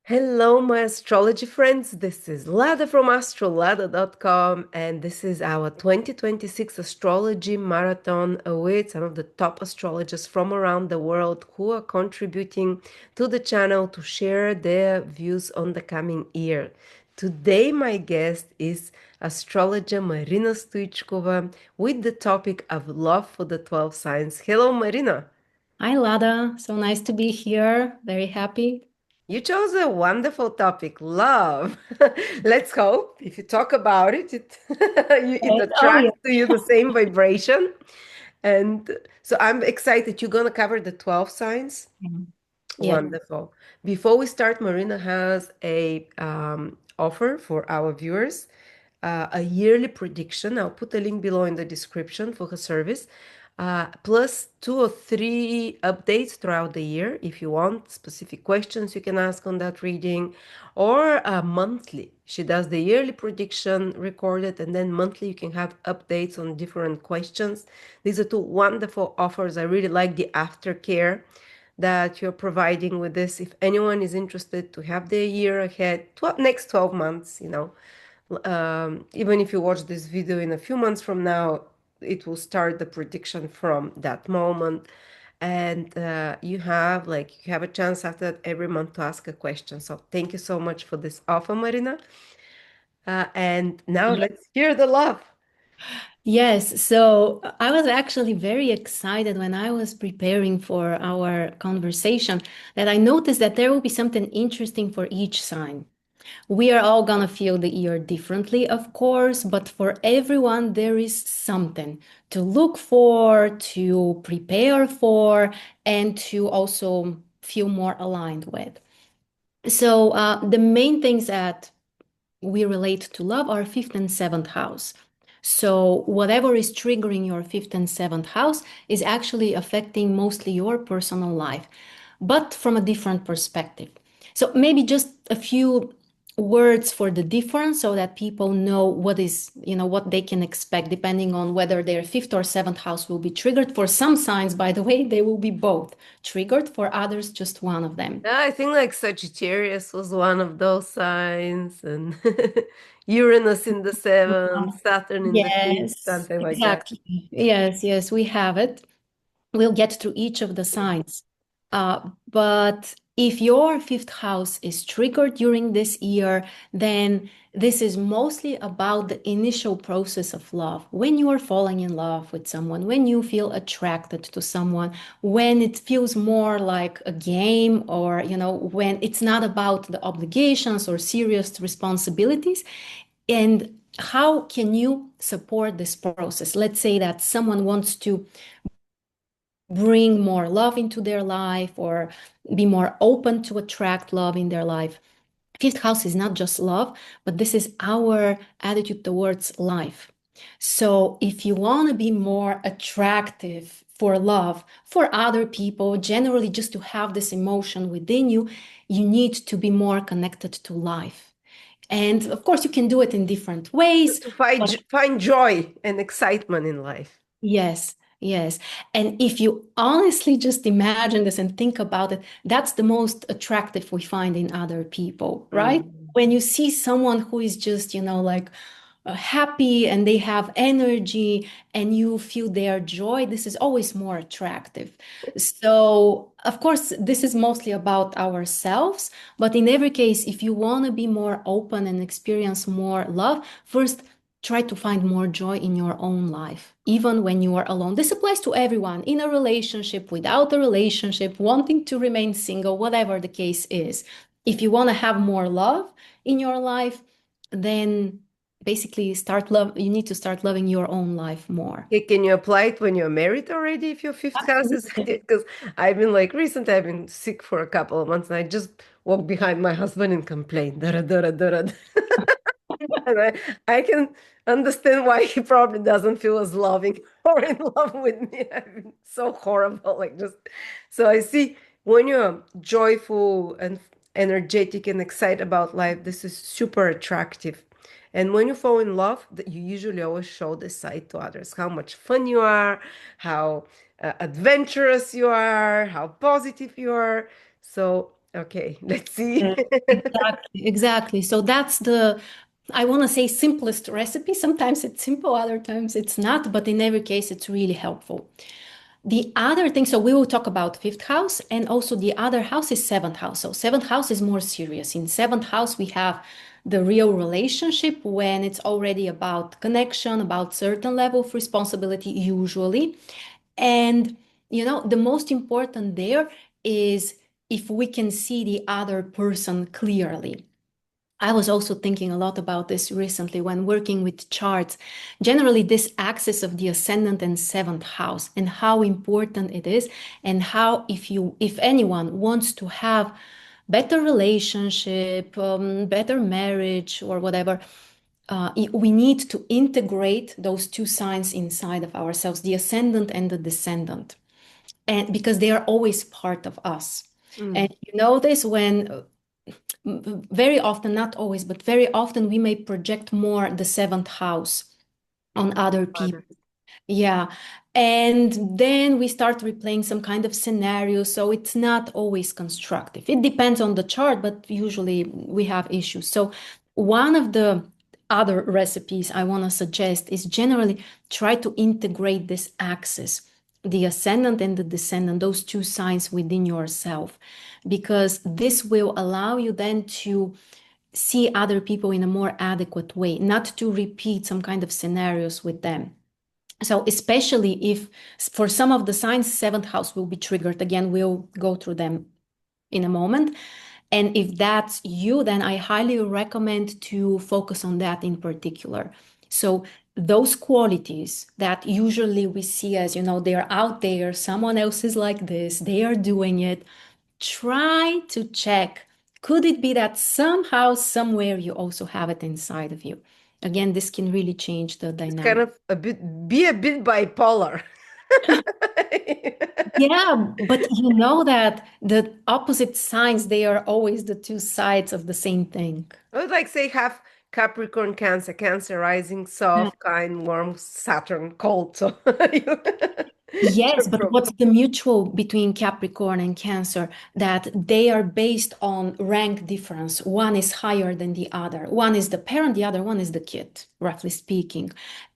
Hello, my astrology friends. This is Lada from AstroLada.com, and this is our 2026 astrology marathon with some of the top astrologers from around the world who are contributing to the channel to share their views on the coming year. Today, my guest is astrologer Marina Stoichkova with the topic of love for the 12 signs. Hello, Marina. Hi, Lada. So nice to be here. Very happy. You chose a wonderful topic, love. Let's hope if you talk about it, it Yes. Oh, yeah. attracts to you the same vibration. And so I'm excited. You're going to cover the 12 signs. Mhm. Yeah. Wonderful. Before we start, Marina has a offer for our viewers, a yearly prediction. I'll put a link below in the description for her service, plus 2 or 3 updates throughout the year. If you want specific questions, you can ask on that reading, or monthly. She does the yearly prediction recorded, and then monthly you can have updates on different questions. These are two wonderful offers. I really like the aftercare that you're providing with this. If anyone is interested to have their year ahead, next 12 months, even if you watch this video in a few months from now, it will start the prediction from that moment. And you have a chance after that every month to ask a question. So thank you so much for this offer, Marina. And now Yeah. let's hear the love. Yes. So I was actually very excited when I was preparing for our conversation that I noticed that there will be something interesting for each sign. We are all gonna feel the year differently, of course, but for everyone, there is something to look for, to prepare for, and to also feel more aligned with. So the main things that we relate to love are fifth and seventh house. So whatever is triggering your fifth and seventh house is actually affecting mostly your personal life, but from a different perspective. So maybe just a few words for the difference so that people know what they can expect depending on whether their fifth or seventh house will be triggered. For some signs, by the way, they will be both triggered. For others, just one of them. Yeah, I think like Sagittarius was one of those signs, and Uranus in the seventh, Saturn in the fifth, Yes, something like that. exactly. Yes, yes, we have it. We'll get through each of the signs. But if your fifth house is triggered during this year, then this is mostly about the initial process of love. When you are falling in love with someone, when you feel attracted to someone, when it feels more like a game, or, when it's not about the obligations or serious responsibilities. And how can you support this process? Let's say that someone wants to bring more love into their life or be more open to attract love in their life. Fifth house is not just love, but this is our attitude towards life. So if you want to be more attractive for love, for other people, generally just to have this emotion within you, you need to be more connected to life. And of course, you can do it in different ways. To find joy and excitement in life. Yes, yes. And if you honestly just imagine this and think about it, that's the most attractive we find in other people, right? Mm. When you see someone who is just, like happy and they have energy and you feel their joy, this is always more attractive. So, of course, this is mostly about ourselves, but in every case, if you want to be more open and experience more love, first try to find more joy in your own life, even when you are alone. This applies to everyone in a relationship, without a relationship, wanting to remain single, whatever the case is. If you want to have more love in your life, then basically you need to start loving your own life more. Okay, can you apply it when you're married already if your fifth house is Absolutely. because recently I've been sick for a couple of months and I just walk behind my husband and complain. Dara, dara, dara. And I can understand why he probably doesn't feel as loving or in love with me. I've been so horrible. So I see when you're joyful and energetic and excited about life, this is super attractive. And when you fall in love, you usually always show this side to others, how much fun you are, how adventurous you are, how positive you are. So Okay, let's see. Yeah, exactly, exactly. So that's the, I want to say simplest recipe. Sometimes it's simple, other times it's not, but in every case, it's really helpful. The other thing, so we will talk about fifth house, and also the other house is seventh house. So seventh house is more serious. In seventh house, we have the real relationship when it's already about connection, about certain level of responsibility, usually. And the most important there is if we can see the other person clearly. I was also thinking a lot about this recently when working with charts. Generally, this axis of the ascendant and seventh house and how important it is, and how if anyone wants to have better relationship, better marriage, or whatever, we need to integrate those two signs inside of ourselves, the ascendant and the descendant, and because they are always part of us. And Mm, you know this when very often, not always, but very often we may project more the seventh house on other people. others. Yeah. And then we start replaying some kind of scenario. So it's not always constructive. It depends on the chart, but usually we have issues. So one of the other recipes I want to suggest is generally try to integrate this axis, the ascendant and the descendant, those two signs within yourself, because this will allow you then to see other people in a more adequate way, not to repeat some kind of scenarios with them. So especially if for some of the signs, seventh house will be triggered. Again, we'll go through them in a moment. And if that's you, then I highly recommend to focus on that in particular. So those qualities that usually we see as, they're out there, someone else is like this, they are doing it. Try to check. Could it be that somehow, somewhere you also have it inside of you? Again, this can really change the It's kind dynamic. of be a bit bipolar. Yeah, but you know that the opposite signs, they are always the two sides of the same thing. I would like say have Capricorn, Cancer, Cancer rising, Yeah. soft, kind, warm, Saturn, cold. So Yes, but Pro- what's the mutual between Capricorn and Cancer? That they are based on rank difference. One is higher than the other. One is the parent, the other one is the kid, roughly speaking.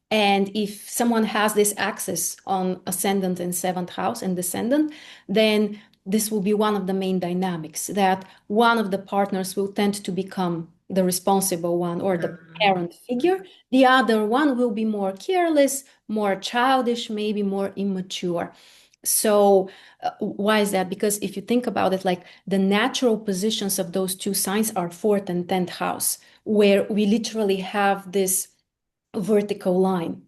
And if someone has this axis on ascendant and seventh house and descendant, then this will be one of the main dynamics that one of the partners will tend to become the responsible one or the parent figure. The other one will be more careless, more childish, maybe more immature. So, why is that? Because if you think about it, like the natural positions of those two signs are fourth and 10th house, where we literally have this vertical line,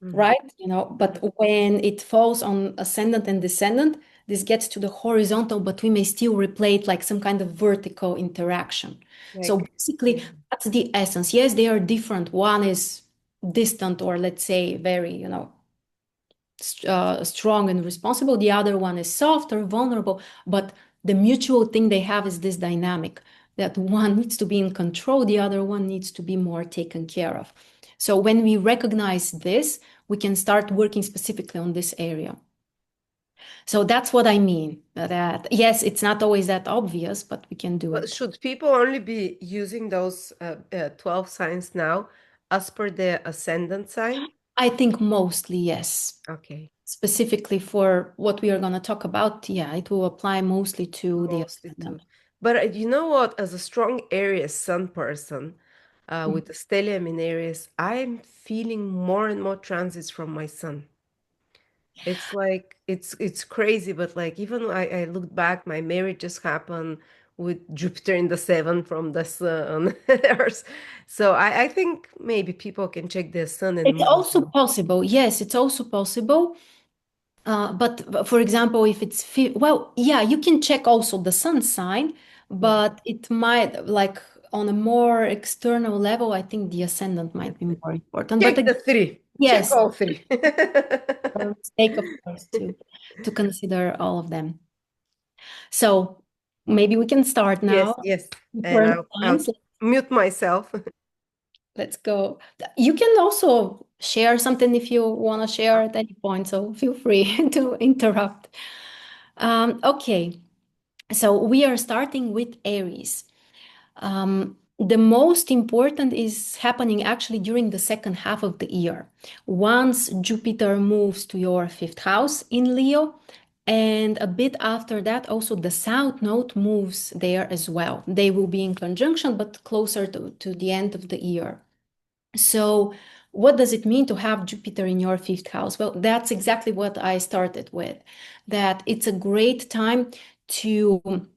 Mhm. right? But when it falls on ascendant and descendant, this gets to the horizontal, but we may still replay it like some kind of vertical interaction. So Like, basically, mhm. that's the essence. Yes, they are different. One is distant or let's say very, strong and responsible. The other one is soft or vulnerable. But the mutual thing they have is this dynamic that one needs to be in control, the other one needs to be more taken care of. So when we recognize this, we can start working specifically on this area. So that's what I mean. That yes, it's not always that obvious, but we can do But it. should people only be using those 12 signs now as per the ascendant sign? I think mostly yes. Okay, Specifically for what we are going to talk about, yeah, it will apply mostly to the mostly ascendant. too. But you know what? As a strong Aries sun person with the stellium in Aries, I'm feeling more and more transits from my sun. It's like it's crazy, but like even I looked back, my marriage just happened with Jupiter in the seven from the sun. Earth. So I think maybe people can check their sun and It's moon. also possible. Yes, it's also possible. But for example, if it's well, yeah, you can check also the sun sign, Mm. but it might like on a more external level, I think the ascendant might be more important. But Check the three. Check yes, all three. a mistake, of course, to consider all of them. So maybe we can start Yes, now. yes. And Different I'll signs. mute myself. Let's go. You can also share something if you want to share at any point, so feel free to interrupt. Okay. So we are starting with Aries. The most important is happening actually during the second half of the year. Once Jupiter moves to your fifth house in Leo, and a bit after that, also the South Node moves there as well. They will be in conjunction, but closer to the end of the year. So, what does it mean to have Jupiter in your fifth house? Well, that's exactly what I started with, that it's a great time to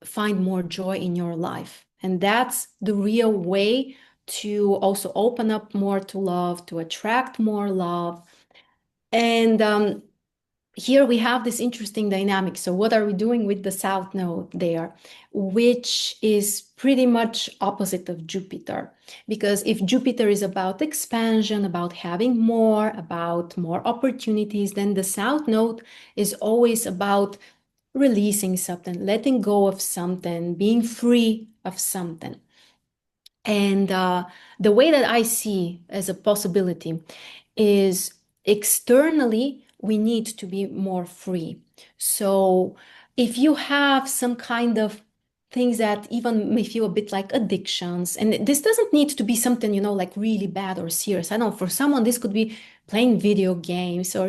find more joy in your life. And that's the real way to also open up more to love, to attract more love. And here we have this interesting dynamic. So, what are we doing with the South Node there, which is pretty much opposite of Jupiter? Because if Jupiter is about expansion, about having more, about more opportunities, then the South Node is always about releasing something, letting go of something, being free of something. And the way that I see as a possibility is externally, we need to be more free. So if you have some kind of things that even may feel a bit like addictions, and this doesn't need to be something, like really bad or serious. I know for someone, this could be playing video games or,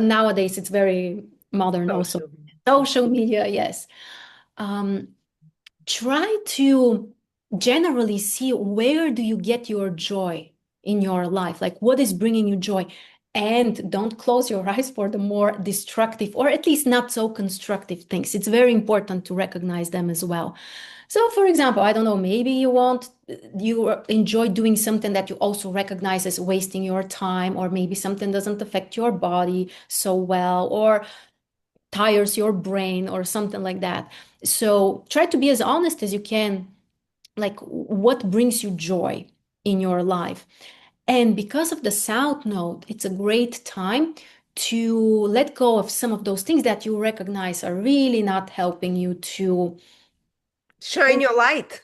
nowadays it's very modern also. Social. Social media, yes. Um, Try to generally see where do you get your joy in your life, like what is bringing you joy, and don't close your eyes for the more destructive or at least not so constructive things. It's very important to recognize them as well. So for example, I don't know, maybe you enjoy doing something that you also recognize as wasting your time, or maybe something doesn't affect your body so well, or tires your brain or something like that. So try to be as honest as you can, like what brings you joy in your life. And because of the South Node, it's a great time to let go of some of those things that you recognize are really not helping you to. Shine your light.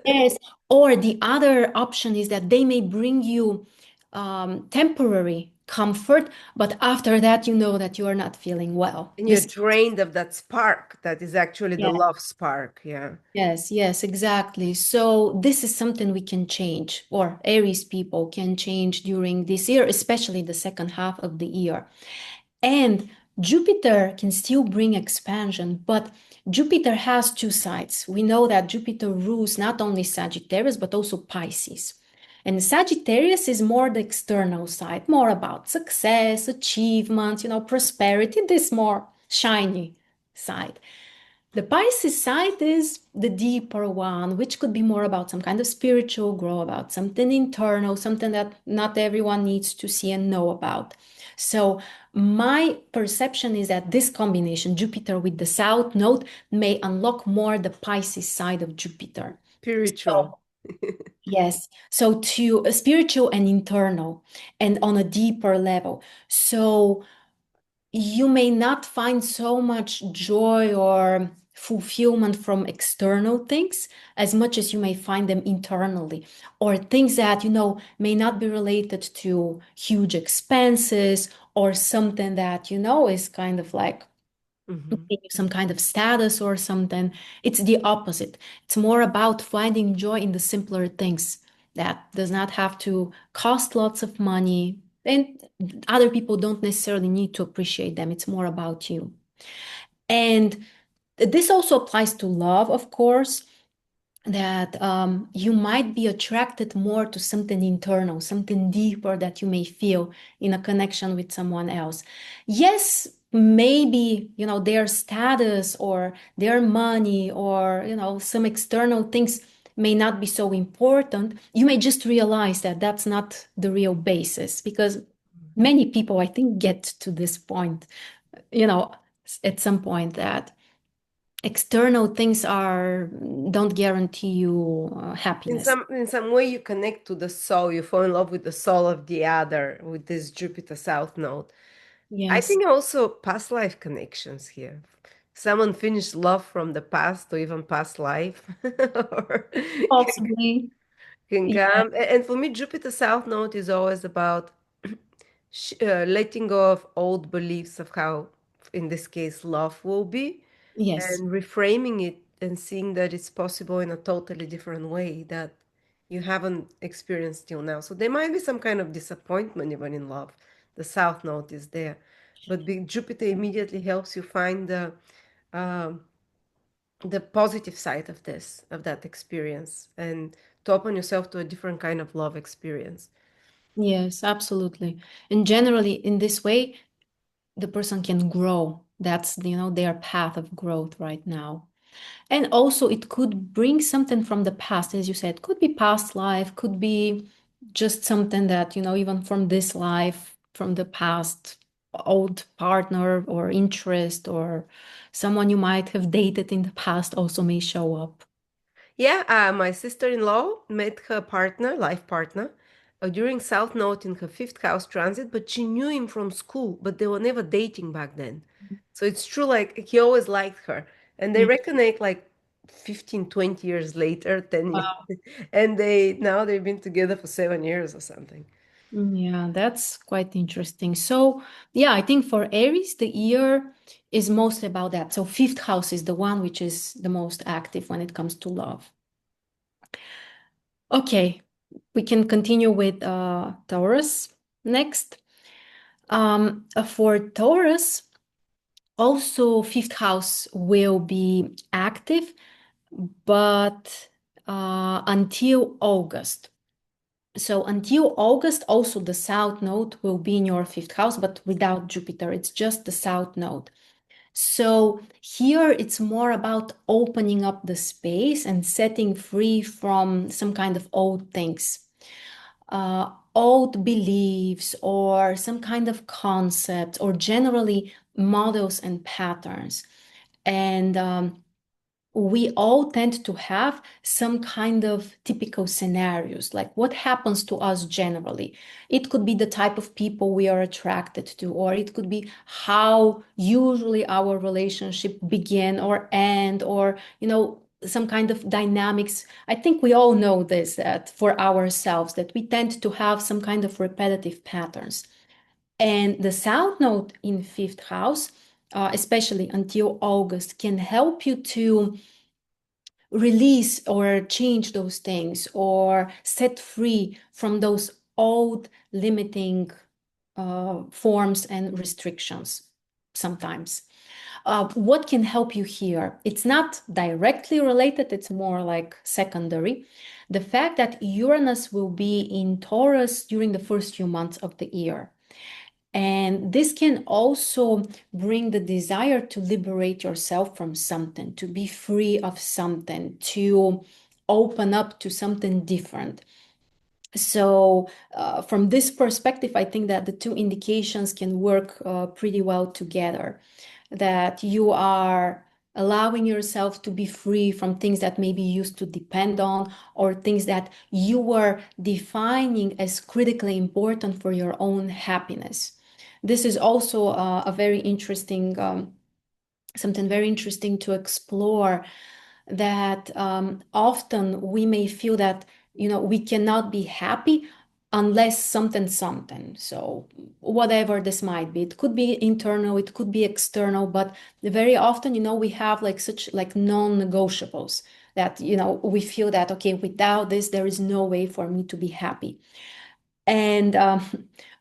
Yes, or the other option is that they may bring you temporary comfort, but after that, you know that you are not feeling well. And you're This. drained of that spark that is actually the love spark. Yeah. Yes, yes, exactly. So this is something we can change, or Aries people can change during this year, especially the second half of the year. And Jupiter can still bring expansion, but Jupiter has two sides. We know that Jupiter rules not only Sagittarius, but also Pisces. And Sagittarius is more the external side, more about success, achievements, prosperity, this more shiny side. The Pisces side is the deeper one, which could be more about some kind of spiritual growth, about something internal, something that not everyone needs to see and know about. So, my perception is that this combination, Jupiter with the South Node, may unlock more the Pisces side of Jupiter. Spiritual. So, yes, so to a spiritual and internal and on a deeper level. So, you may not find so much joy or fulfillment from external things as much as you may find them internally, or things that may not be related to huge expenses or something that is kind of like Mhm. give you some kind of status or something. It's the opposite. It's more about finding joy in the simpler things that does not have to cost lots of money. And other people don't necessarily need to appreciate them. It's more about you. And this also applies to love, of course, that you might be attracted more to something internal, something deeper that you may feel in a connection with someone else. Yes, maybe, their status or their money or, some external things may not be so important. You may just realize that that's not the real basis, because many people, I think, get to this point, you know, at some point, that external things don't guarantee you In happiness. some way, you connect to the soul. You fall in love with the soul of the other with this Jupiter South Node. I Yes, think also past life connections here. Someone finished love from the past or even past life, or possibly. can Yeah. come. And for me, Jupiter South Node is always about letting go of old beliefs of how, in this case, love will be. Yes. and reframing it and seeing that it's possible in a totally different way that you haven't experienced till now. So there might be some kind of disappointment even in love. The south node is there, but Jupiter immediately helps you find um, the positive side of this, of that experience, and to open yourself to a different kind of love experience. Yes, absolutely. And generally, in this way, the person can grow. That's, their path of growth right now. And also, it could bring something from the past, as you said, could be past life, could be just something that, even from this life, from the past, old partner or interest or someone you might have dated in the past also may show up. Yeah, my sister-in-law met her partner, life partner, during South Node in her fifth house transit, but she knew him from school, but they were never dating back then. So it's true, like he always liked her. And they Yeah. reconnect like 15, 20 years later, 10 years. And they've been together for 7 years or something. Yeah, that's quite interesting. So, yeah, I think for Aries, the year is mostly about that. So, fifth house is the one which is the most active when it comes to love. Okay, we can continue with Taurus next. For Taurus, also fifth house will be active, but until August. So until August, also the south node will be in your fifth house, but without Jupiter. It's just the south node. So here it's more about opening up the space and setting free from some kind of old things, old beliefs, or some kind of concepts, or generally models and patterns. And we all tend to have some kind of typical scenarios, like what happens to us generally. It could be the type of people we are attracted to, or it could be how usually our relationship begin or end, or, some kind of dynamics. I think we all know this, that for ourselves, that we tend to have some kind of repetitive patterns. And the south node in fifth house, especially until August, can help you to release or change those things or set free from those old limiting forms and restrictions sometimes. What can help you here? It's not directly related, it's more like secondary. The fact that Uranus will be in Taurus during the first few months of the year. And this can also bring the desire to liberate yourself from something, to be free of something, to open up to something different. So, from this perspective, I think that the two indications can work pretty well together. That you are allowing yourself to be free from things that maybe you used to depend on, or things that you were defining as critically important for your own happiness. This is also a very interesting, something very interesting to explore, that often we may feel that, we cannot be happy unless something something. So whatever this might be, it could be internal, it could be external, but very often, we have like such like non-negotiables that, we feel that, okay, without this there is no way for me to be happy. And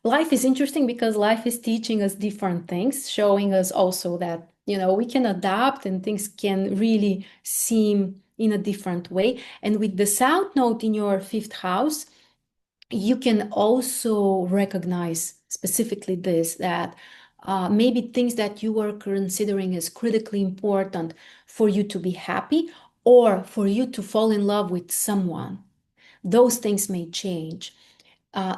life is interesting because life is teaching us different things, showing us also that, we can adapt and things can really seem in a different way. And with the South Node in your fifth house, you can also recognize specifically this, that maybe things that you were considering as critically important for you to be happy or for you to fall in love with someone, those things may change.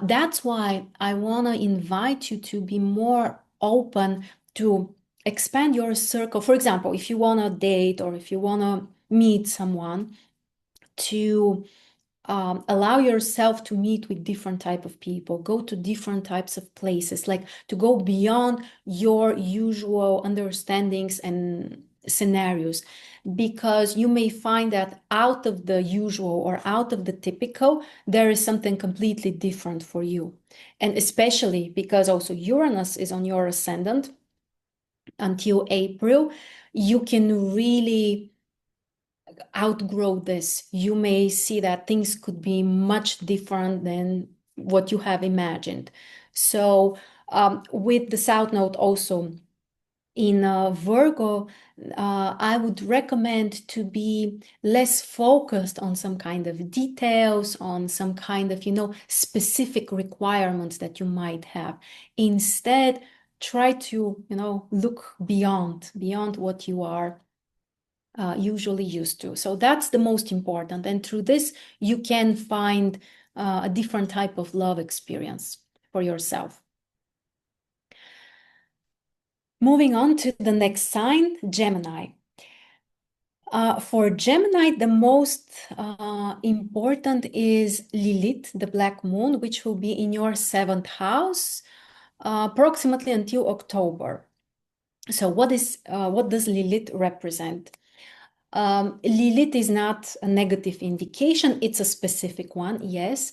That's why I want to invite you to be more open to expand your circle. For example, if you want to date or if you want to meet someone, to allow yourself to meet with different type of people, go to different types of places, like to go beyond your usual understandings and scenarios, because you may find that out of the usual or out of the typical, there is something completely different for you. And especially because also Uranus is on your ascendant, until April, you can really outgrow this. You may see that things could be much different than what you have imagined. So, with the South Node also in Virgo, I would recommend to be less focused on some kind of details, on some kind of, specific requirements that you might have. Instead, try to, look beyond what you are usually used to. So that's the most important. And through this, you can find a different type of love experience for yourself. Moving on to the next sign, Gemini. For Gemini, the most important is Lilith, the black moon, which will be in your seventh house approximately until October. So what does Lilith represent? Lilith is not a negative indication, it's a specific one, yes.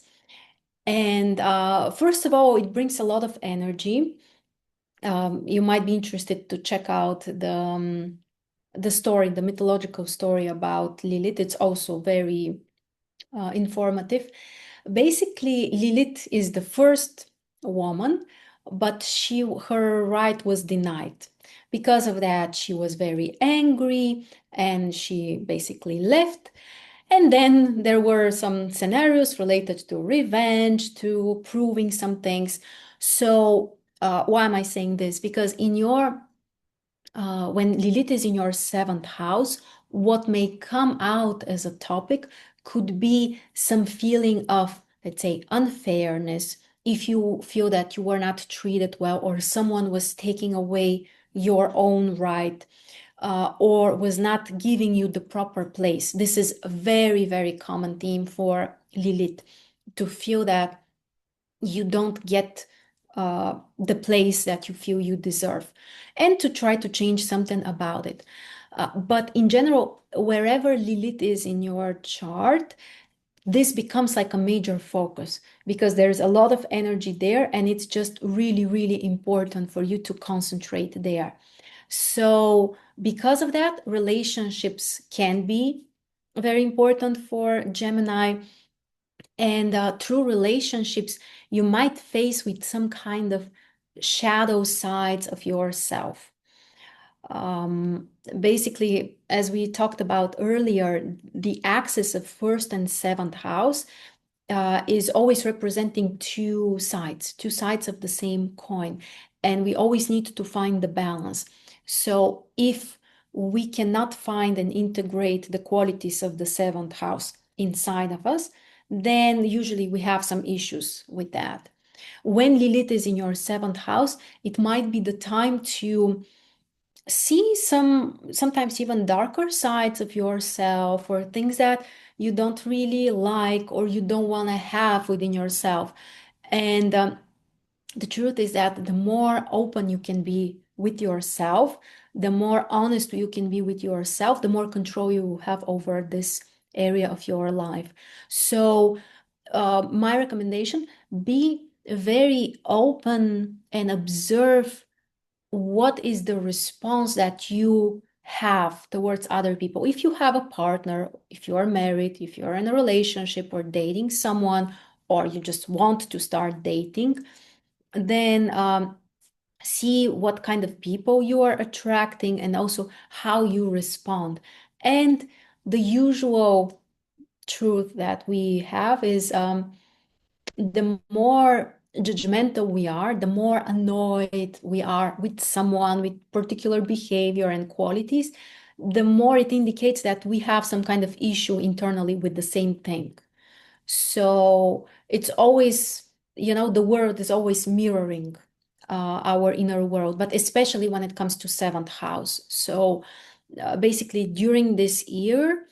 And first of all, it brings a lot of energy. You might be interested to check out the story, the mythological story about Lilith. It's also very informative. Basically, Lilith is the first woman, but her right was denied. Because of that, she was very angry and she basically left. And then there were some scenarios related to revenge, to proving some things. So, why am I saying this? Because when Lilith is in your seventh house, what may come out as a topic could be some feeling of, let's say, unfairness. If you feel that you were not treated well, or someone was taking away your own right, or was not giving you the proper place. This is a very, very common theme for Lilith, to feel that you don't get the place that you feel you deserve, and to try to change something about it. But in general, wherever Lilith is in your chart, this becomes like a major focus, because there's a lot of energy there, and it's just really, really important for you to concentrate there. So, because of that, relationships can be very important for Gemini. And through relationships, you might face with some kind of shadow sides of yourself. Basically, as we talked about earlier, the axis of first and seventh house is always representing two sides of the same coin. And we always need to find the balance. So if we cannot find and integrate the qualities of the seventh house inside of us, then usually we have some issues with that. When Lilith is in your seventh house, it might be the time to see sometimes even darker sides of yourself, or things that you don't really like or you don't want to have within yourself. And the truth is that the more open you can be with yourself, the more honest you can be with yourself, the more control you have over this area of your life. So my recommendation, be very open and observe what is the response that you have towards other people. If you have a partner, if you are married, if you're in a relationship or dating someone, or you just want to start dating, then see what kind of people you are attracting, and also how you respond. And the usual truth that we have is the more judgmental we are, the more annoyed we are with someone with particular behavior and qualities, the more it indicates that we have some kind of issue internally with the same thing. So it's always, the world is always mirroring our inner world, but especially when it comes to seventh house. So basically, during this year,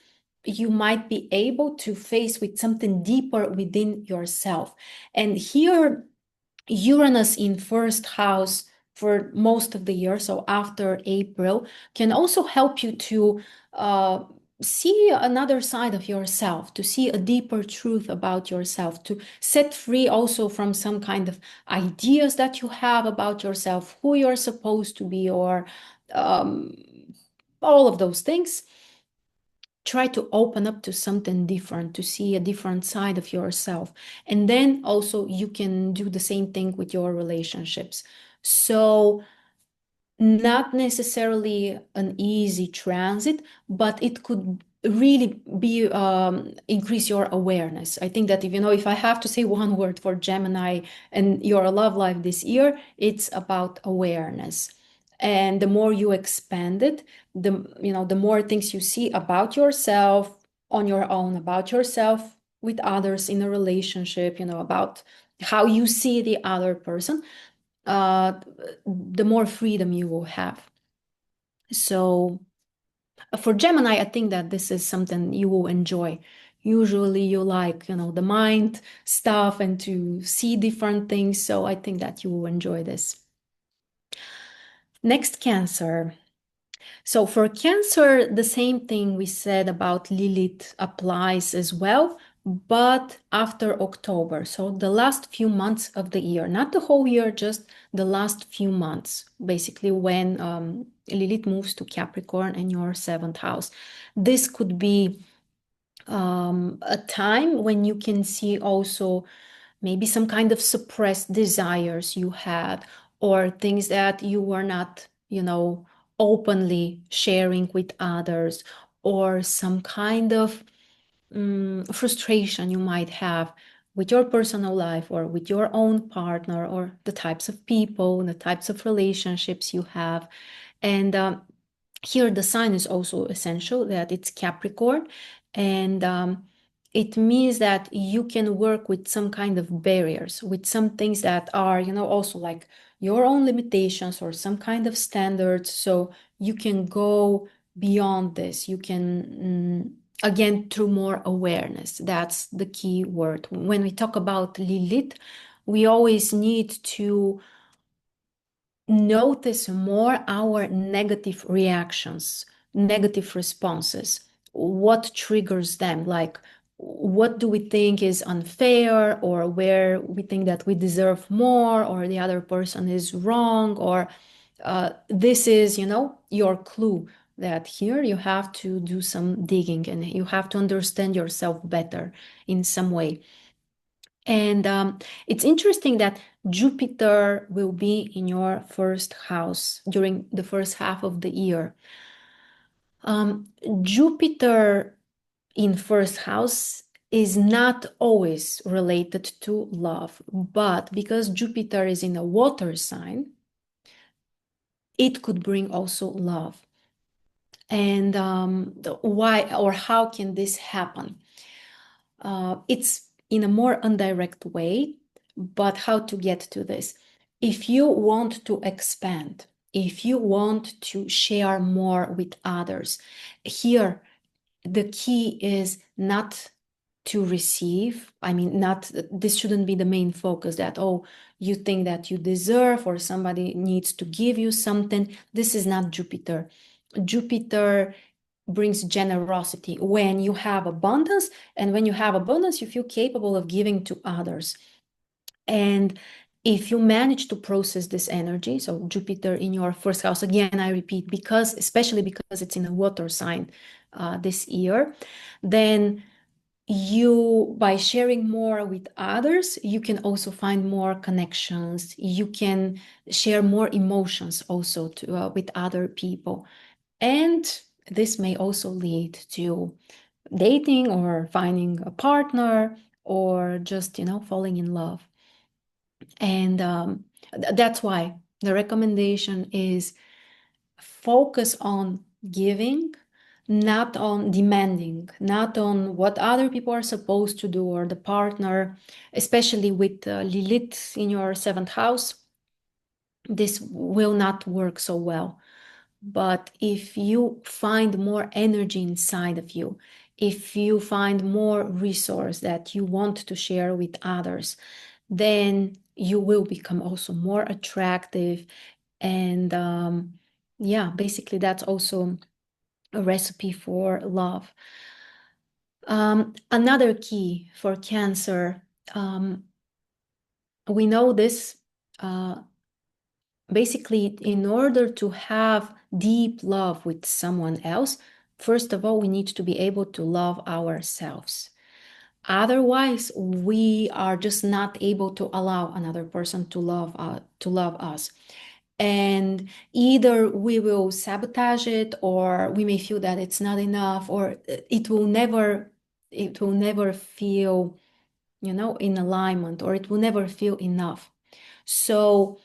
you might be able to face with something deeper within yourself. And here, Uranus in first house for most of the year, so after April, can also help you to see another side of yourself, to see a deeper truth about yourself, to set free also from some kind of ideas that you have about yourself, who you're supposed to be, or um, all of those things. Try to open up to something different, to see a different side of yourself. And then also you can do the same thing with your relationships. So, not necessarily an easy transit, but it could really be increase your awareness. I think that if I have to say one word for Gemini and your love life this year, it's about awareness. And the more you expand it, the more things you see about yourself on your own, about yourself with others in a relationship, about how you see the other person, uh, the more freedom you will have. So for Gemini, I think that this is something you will enjoy. Usually you like, the mind stuff and to see different things. So I think that you will enjoy this. Next, Cancer. So for Cancer, the same thing we said about Lilith applies as well, but after October. So the last few months of the year, not the whole year, just the last few months, basically when Lilith moves to Capricorn in your seventh house. This could be a time when you can see also maybe some kind of suppressed desires you had, or things that you were not, openly sharing with others, or some kind of frustration you might have with your personal life or with your own partner, or the types of people, the types of relationships you have. And here the sign is also essential, that it's Capricorn, and it means that you can work with some kind of barriers, with some things that are, also like your own limitations or some kind of standards. So you can go beyond this. You can, again, through more awareness. That's the key word. When we talk about Lilith, we always need to notice more our negative reactions, negative responses. What triggers them? Like, what do we think is unfair, or where we think that we deserve more, or the other person is wrong, or this is, your clue that here you have to do some digging and you have to understand yourself better in some way. And it's interesting that Jupiter will be in your first house during the first half of the year. Jupiter in first house is not always related to love, but because Jupiter is in a water sign, it could bring also love. And why or how can this happen? It's in a more indirect way, but how to get to this? If you want to expand, if you want to share more with others, here the key is not to receive. I mean, not this shouldn't be the main focus, that, oh, you think that you deserve or somebody needs to give you something. This is not Jupiter. Jupiter brings generosity. When you have abundance, and when you have abundance, you feel capable of giving to others. And if you manage to process this energy, so Jupiter in your first house, again, I repeat, especially because it's in a water sign this year, then you, by sharing more with others, you can also find more connections. You can share more emotions also with other people. And this may also lead to dating or finding a partner, or just, falling in love. And that's why the recommendation is focus on giving, not on demanding, not on what other people are supposed to do, or the partner, especially with Lilith in your seventh house. This will not work so well. But if you find more energy inside of you, if you find more resource that you want to share with others, then you will become also more attractive. And yeah, basically that's also a recipe for love. Another key for Cancer, we know this, basically, in order to have deep love with someone else, first of all, we need to be able to love ourselves. Otherwise, we are just not able to allow another person to love us. And either we will sabotage it, or we may feel that it's not enough, or it will never feel, in alignment, or it will never feel enough. So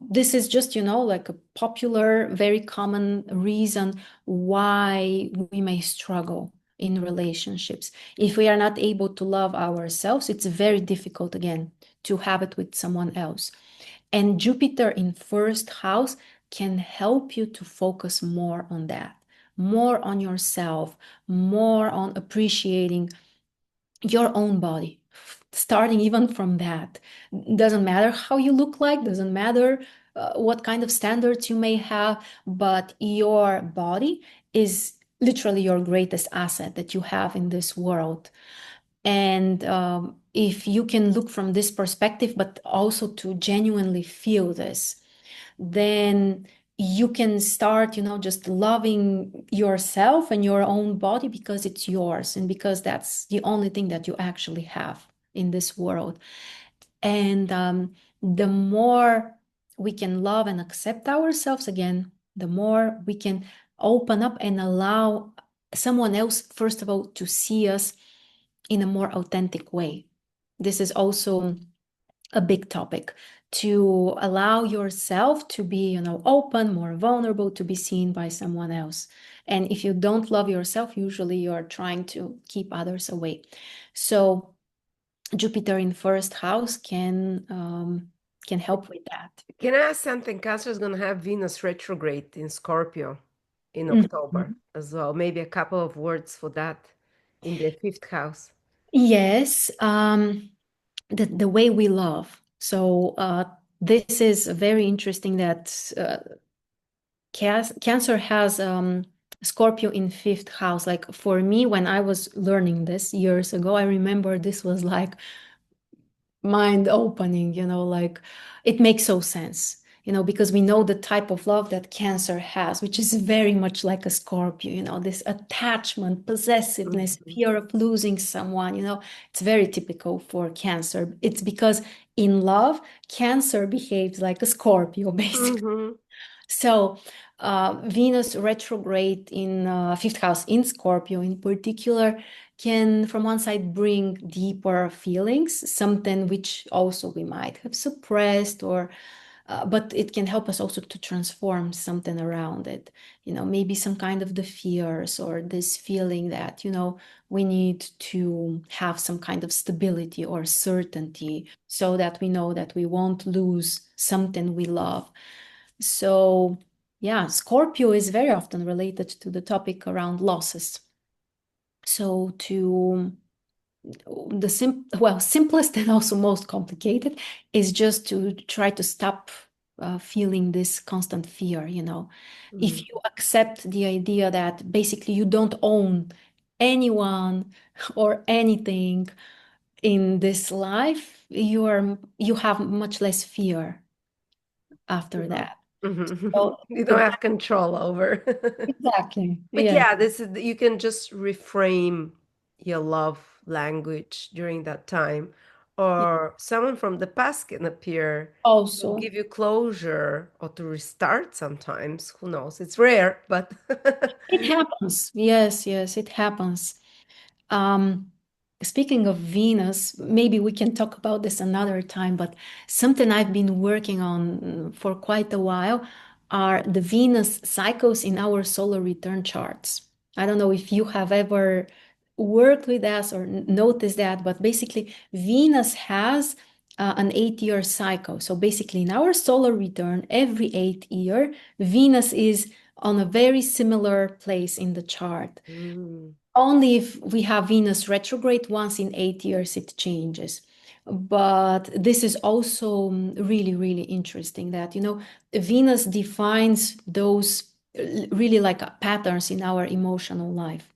this is just, like a popular, very common reason why we may struggle in relationships. If we are not able to love ourselves, it's very difficult again to have it with someone else. And Jupiter in first house can help you to focus more on that, more on yourself, more on appreciating your own body, starting even from that. Doesn't matter how you look like, doesn't matter what kind of standards you may have, but your body is literally your greatest asset that you have in this world. And if you can look from this perspective, but also to genuinely feel this, then you can start, just loving yourself and your own body because it's yours and because that's the only thing that you actually have in this world. And the more we can love and accept ourselves again, the more we can open up and allow someone else, first of all, to see us in a more authentic way. This is also a big topic, to allow yourself to be, open, more vulnerable, to be seen by someone else. And if you don't love yourself, usually you're trying to keep others away. So Jupiter in first house can help with that. Can I ask something? Cancer is going to have Venus retrograde in Scorpio in October Mhm. as well. Maybe a couple of words for that in the fifth house. Yes, the way we love. So this is very interesting that Cancer has Scorpio in fifth house. Like for me, when I was learning this years ago, I remember this was like mind opening, like it makes so sense, because we know the type of love that Cancer has, which is very much like a Scorpio, this attachment, possessiveness, Mhm. fear of losing someone, it's very typical for Cancer. It's because in love, Cancer behaves like a Scorpio, basically. Mhm. So, Venus retrograde in fifth house in Scorpio, in particular, can, from one side, bring deeper feelings, something which also we might have suppressed, or but it can help us also to transform something around it. Maybe some kind of the fears or this feeling that, we need to have some kind of stability or certainty so that we know that we won't lose something we love. So, yeah, Scorpio is very often related to the topic around losses. So, to simplest and also most complicated is just to try to stop feeling this constant fear. If Mhm. you accept the idea that basically you don't own anyone or anything in this life, you have much less fear after Mhm. that. Mhm. So You don't the have control over. Exactly. But Yeah. yeah, this is you can just reframe your love language during that time, Yeah. or someone from the past can appear to Also, give you closure or to restart sometimes. Who knows? It's rare, but it happens. Yes, yes, it happens. Um, Speaking of Venus, maybe we can talk about this another time, but something I've been working on for quite a while are the Venus cycles in our solar return charts. I don't know if you have ever worked with us or noticed that, but basically, Venus has an 8-year cycle. So basically, in our solar return, every 8 year, Venus is on a very similar place in the chart. Mm, Only if we have Venus retrograde once in 8 years, it changes. But this is also really, really interesting that, Venus defines those really like patterns in our emotional life.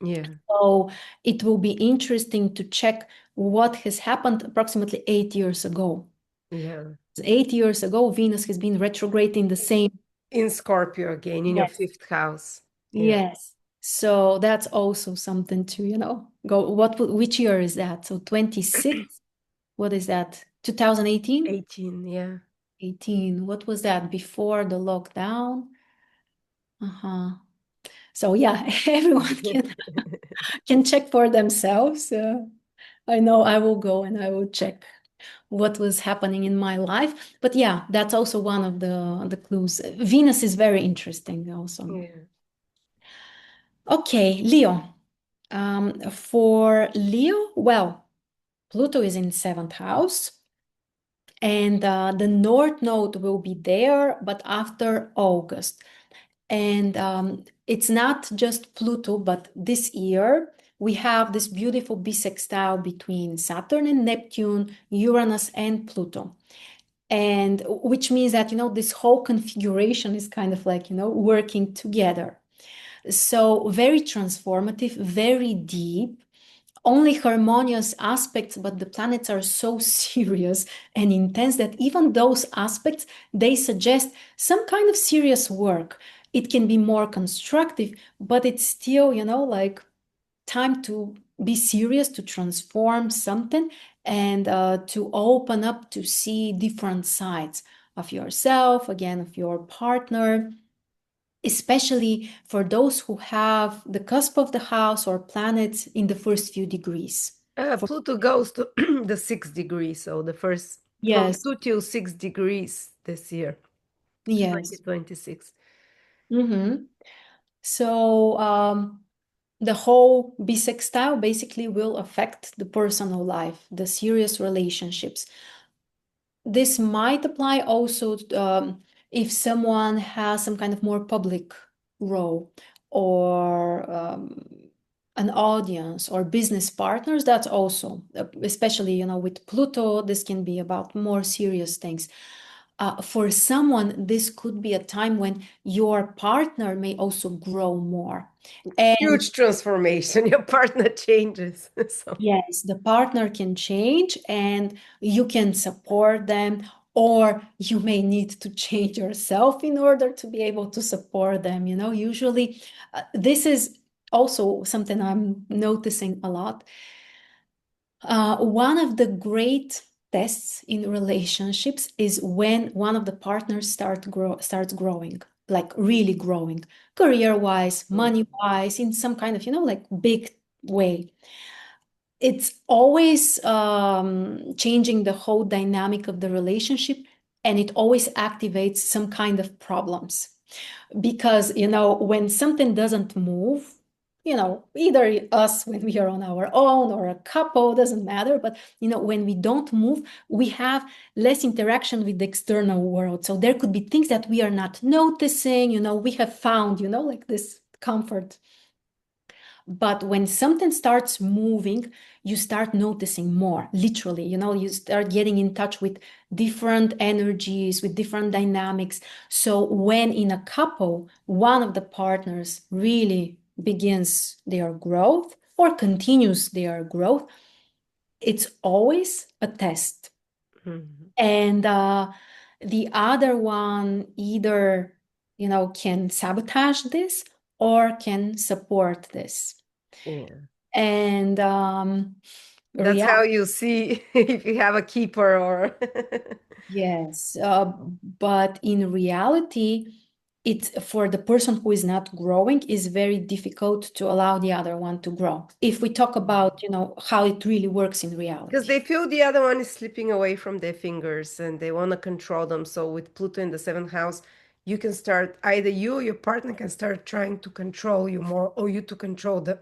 Yeah. So it will be interesting to check what has happened approximately 8 years ago. Yeah. 8 years ago, Venus has been retrograde in the same. In Scorpio again, in your Yes. fifth house. Yeah. Yes. So that's also something to, go. Which year is that? So 26? What is that? 2018? 18. Yeah. 18. What was that before the lockdown? Uh-huh. So yeah, everyone can check for themselves. I know I will go and I will check what was happening in my life. But yeah, that's also one of the clues. Venus is very interesting also. Yeah. Okay, Leo. For Leo, well, Pluto is in seventh house, and the North Node will be there, but after August. And it's not just Pluto, but this year we have this beautiful bisextile between Saturn and Neptune, Uranus and Pluto. And which means that, this whole configuration is kind of like, working together. So very transformative, very deep, only harmonious aspects, but the planets are so serious and intense that even those aspects, they suggest some kind of serious work. It can be more constructive, but it's still, like time to be serious, to transform something, and to open up to see different sides of yourself, again, of your partner, especially for those who have the cusp of the house or planets in the first few degrees. Pluto goes to the 6 degrees, so the first from Yes, 2 to 6 degrees this year, yes. 2026. Hmm. So the whole bisextile basically will affect the personal life, the serious relationships. This might apply also if someone has some kind of more public role or an audience or business partners. That's also, especially, with Pluto, this can be about more serious things. For someone, this could be a time when your partner may also grow more. And Huge transformation. Your partner changes. So yes, the partner can change and you can support them, or you may need to change yourself in order to be able to support them. Usually, this is also something I'm noticing a lot. One of the great tests in relationships is when one of the partners starts growing, like really growing, career-wise, yeah. money-wise, in some kind of, like big way. It's always changing the whole dynamic of the relationship, and it always activates some kind of problems because when something doesn't move, either us when we are on our own or a couple, doesn't matter, but when we don't move, we have less interaction with the external world. So there could be things that we are not noticing. We have found like this comfort. But when something starts moving, you start noticing more, literally. You start getting in touch with different energies, with different dynamics. So when in a couple, one of the partners really begins their growth or continues their growth, it's always a test. Mhm. And the other one either, can sabotage this or can support this. Yeah. And That's react. how you see if you have a keeper or Yes, but in reality, it's for the person who is not growing is very difficult to allow the other one to grow. If we talk about, how it really works in because reality. they feel the other one is slipping away from their fingers and they want to control them. So with Pluto in the seventh house, you can start either you or your partner can start trying to control you more or you to control the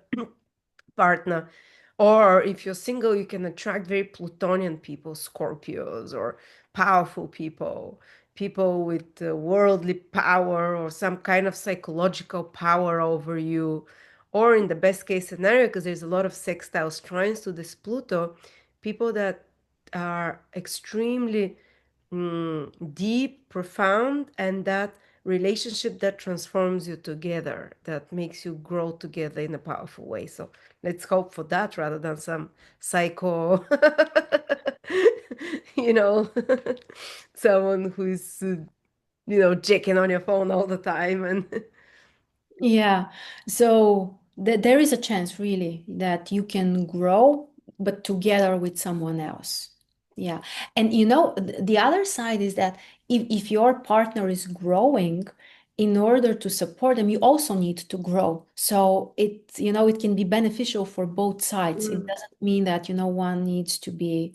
partner. Or if you're single, you can attract very Plutonian people, Scorpios, or powerful people, people with worldly power or some kind of psychological power over you. Or in the best case scenario, because there's a lot of sextile trines to this Pluto, people that are extremely deep, profound, and that relationship that transforms you together, that makes you grow together in a powerful way. So let's hope for that rather than some psycho, you know, someone who's, checking on your phone all the time. And Yeah. So there is a chance really that you can grow, but together with someone else. Yeah. And the other side is that if your partner is growing, in order to support them, you also need to grow. So it can be beneficial for both sides. It Mm, doesn't mean that, one needs to be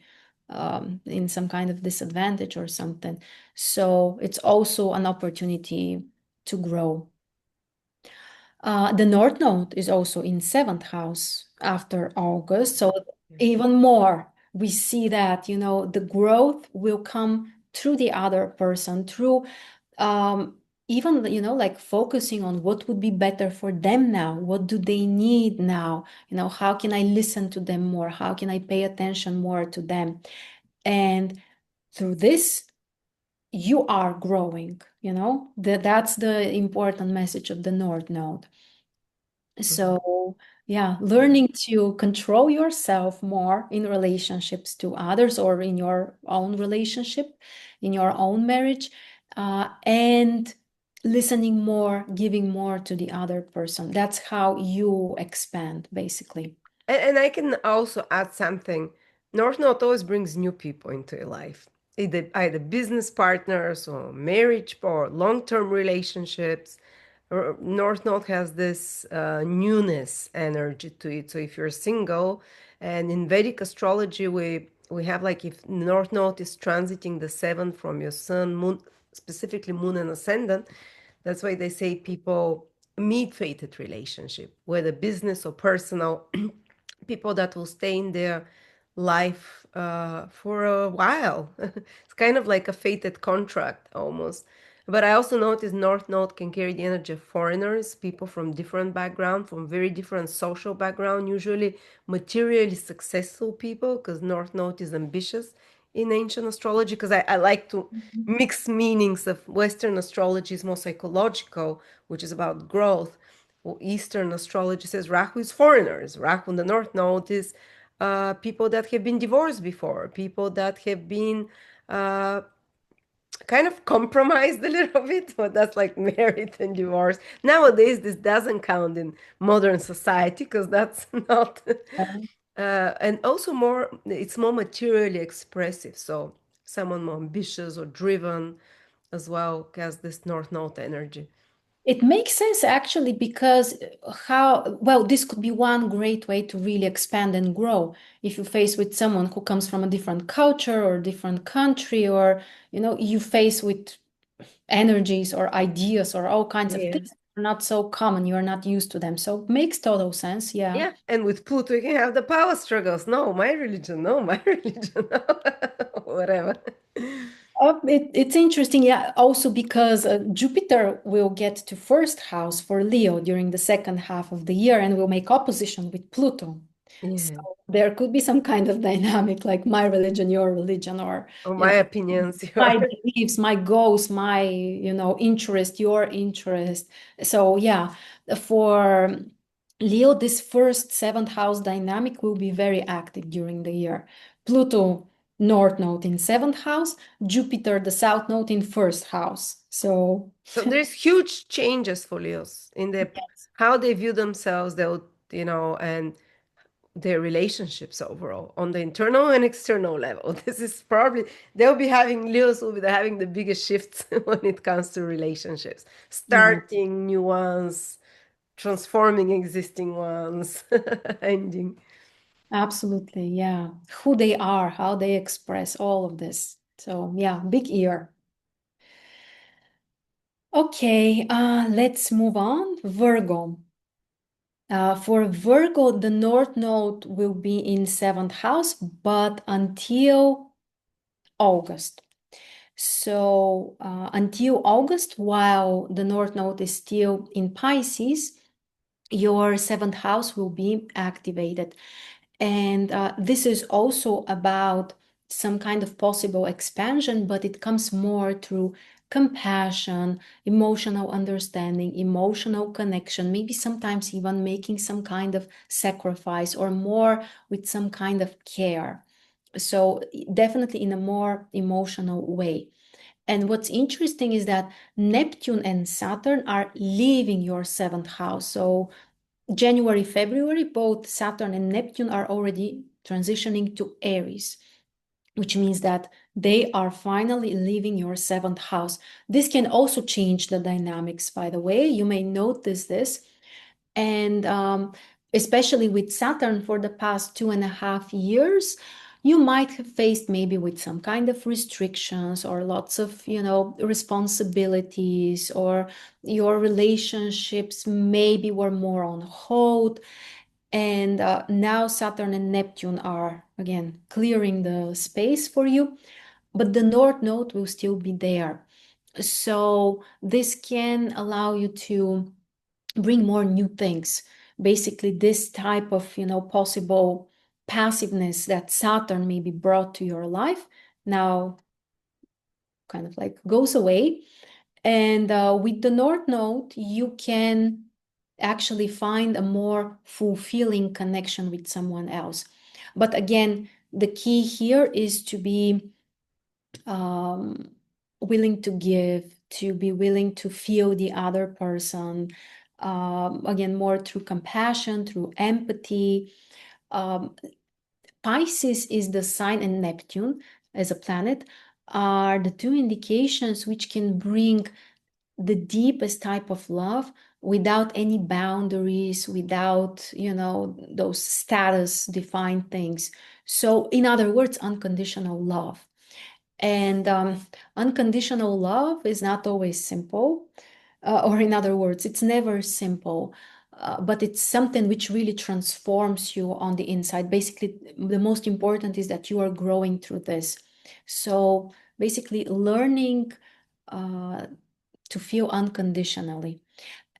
in some kind of disadvantage or something. So it's also an opportunity to grow. The North Node is also in seventh house after August. So yeah. even more, we see that, the growth will come through the other person, through um, even, like focusing on what would be better for them now. What do they need now? How can I listen to them more? How can I pay attention more to them? And through this, you are growing, that's the important message of the North Node. Mhm. So, yeah, learning to control yourself more in relationships to others or in your own relationship, in your own marriage, and listening more, giving more to the other person. That's how you expand, basically. And I can also add something. North Node always brings new people into your life, either business partners or marriage or long-term relationships. North Node has this newness energy to it. So if you're single, and in Vedic astrology, we have like if North Node is transiting the seventh from your sun, moon, specifically moon and ascendant, that's why they say people meet fated relationship, whether business or personal, people that will stay in their life for a while. It's kind of like a fated contract almost. But I also notice North Node can carry the energy of foreigners, people from different background, from very different social background, usually materially successful people, because North Node is ambitious in ancient astrology. Because I like to Mhm. mix meanings of Western astrology is more psychological, which is about growth. Well, Eastern astrology says Rahu is foreigners. Rahu in the North Node is people that have been divorced before, people that have been uh, kind of compromised a little bit, but that's like married and divorced. Nowadays, this doesn't count in modern society because that's not. And also it's more materially expressive. So someone more ambitious or driven as well has this North Node energy. It makes sense actually because this could be one great way to really expand and grow. If you face with someone who comes from a different culture or different country, or, you face with energies or ideas or all kinds of Yeah. things that are not so common, you're not used to them. So it makes total sense. Yeah. Yeah, and with Pluto, you can have the power struggles. No, my religion. No, my religion. No. Whatever. It's interesting, yeah, also because Jupiter will get to first house for Leo during the second half of the year and will make opposition with Pluto. So Yeah. there could be some kind of dynamic like my religion, your religion, or, Or you my know, opinions. my beliefs, my goals, my, interest, your interest. So yeah, for Leo, this first seventh house dynamic will be very active during the year. Pluto, North Node in seventh house, Jupiter, the South Node in first house. So So there's huge changes for Leos in their how they view themselves, and their relationships overall on the internal and external level. This is probably Leos will be having the biggest shifts when it comes to relationships, yeah, starting new ones, transforming existing ones, ending. absolutely. Yeah. Who they are, how they express all of this. So yeah, big year. Okay, let's move on. Virgo. For Virgo, the North Node will be in seventh house, but until August. So until August, while the North Node is still in Pisces, your seventh house will be activated. And this is also about some kind of possible expansion, but it comes more through compassion, emotional understanding, emotional connection, maybe sometimes even making some kind of sacrifice or more with some kind of care. So definitely in a more emotional way. And what's interesting is that Neptune and Saturn are leaving your seventh house. So January, February, both Saturn and Neptune are already transitioning to Aries, which means that they are finally leaving your seventh house. This can also change the dynamics, by the way. You may notice this. And especially with Saturn for the past 2.5 years, you might have faced maybe with some kind of restrictions or lots of, responsibilities, or your relationships maybe were more on hold. And now Saturn and Neptune are again clearing the space for you, but the North Node will still be there. So this can allow you to bring more new things. Basically, this type of, possible passiveness that Saturn maybe brought to your life now kind of like goes away. And with the North Node, you can actually find a more fulfilling connection with someone else. But again, the key here is to be um, willing to give, to be willing to feel the other person. Again, more through compassion, through empathy. Um, Pisces is the sign, and Neptune as a planet are the two indications which can bring the deepest type of love without any boundaries, without, those status defined things. So, in other words, unconditional love. And unconditional love is not always simple, or in other words, it's never simple. But it's something which really transforms you on the inside. Basically, the most important is that you are growing through this. So basically, learning uh, to feel unconditionally.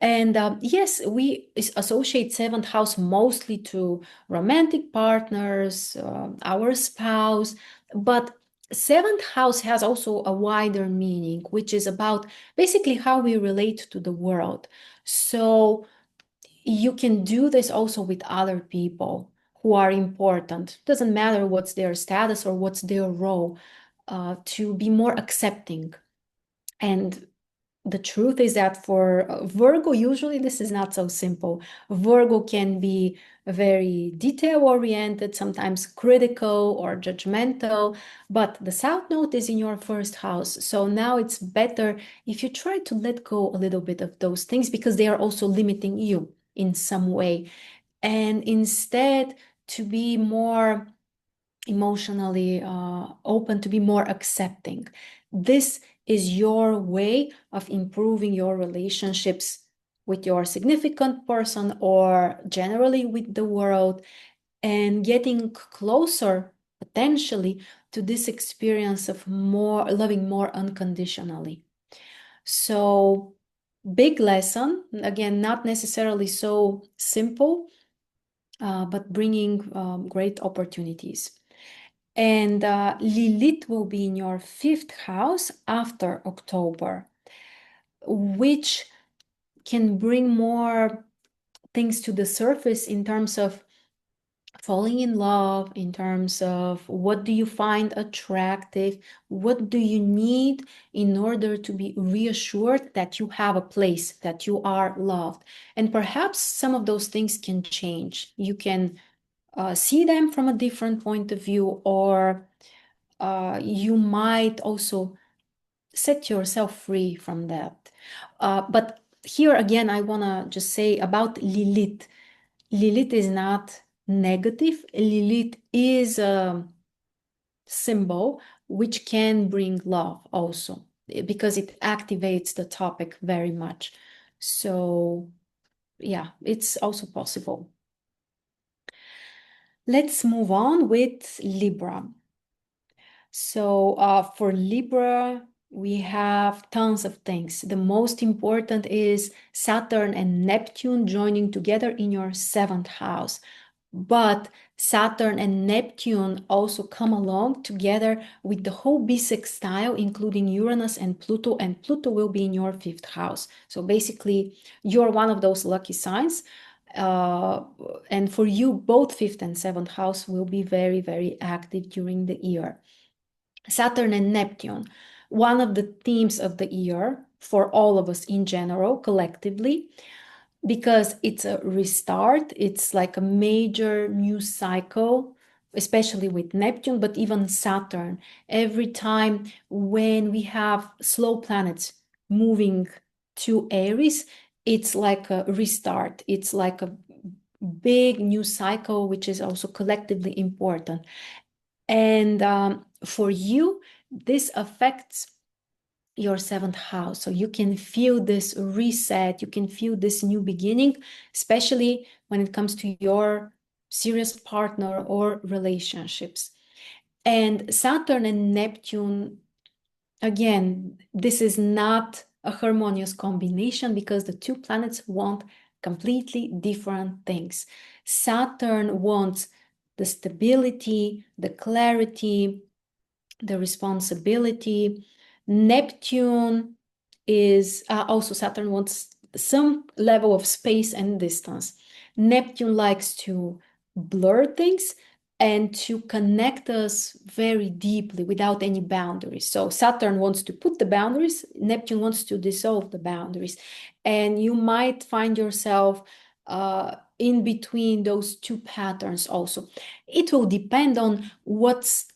And yes, we associate seventh house mostly to romantic partners, our spouse, but seventh house has also a wider meaning, which is about basically how we relate to the world. So you can do this also with other people who are important. Doesn't matter what's their status or what's their role, to be more accepting. And the truth is that for Virgo, usually this is not so simple. Virgo can be very detail oriented, sometimes critical or judgmental, but the South Node is in your first house. So now it's better if you try to let go a little bit of those things because they are also limiting you in some way. And instead, to be more emotionally open, to be more accepting. This is your way of improving your relationships with your significant person or generally with the world, and getting closer potentially to this experience of more loving more unconditionally. So, big lesson, again, not necessarily so simple, but bringing great opportunities. And Lilith will be in your fifth house after October, which can bring more things to the surface in terms of falling in love, in terms of what do you find attractive, what do you need in order to be reassured that you have a place, that you are loved. And perhaps some of those things can change. You can see them from a different point of view, or you might also set yourself free from that. But here again, I want to just say about Lilith. Lilith is not negative. Lilith is a symbol which can bring love also because it activates the topic very much. So, yeah, it's also possible. Let's move on with Libra. So for Libra, we have tons of things. The most important is Saturn and Neptune joining together in your seventh house, But Saturn and Neptune also come along together with the whole bisextile, including Uranus and Pluto will be in your fifth house. So basically, you're one of those lucky signs. And for you, both fifth and seventh house will be very, very active during the year. Saturn and Neptune, one of the themes of the year for all of us in general, collectively, because it's a restart. It's like a major new cycle, especially with Neptune, but even Saturn. Every time when we have slow planets moving to Aries, it's like a restart. It's like a big new cycle, which is also collectively important. And for you, this affects your seventh house. So you can feel this reset, you can feel this new beginning, especially when it comes to your serious partner or relationships. And Saturn and Neptune, again, this is not a harmonious combination because the two planets want completely different things. Saturn wants the stability, the clarity, the responsibility. Neptune is also Saturn wants some level of space and distance. Neptune likes to blur things and to connect us very deeply without any boundaries. So Saturn wants to put the boundaries, Neptune wants to dissolve the boundaries. And you might find yourself in between those two patterns also. It will depend on what's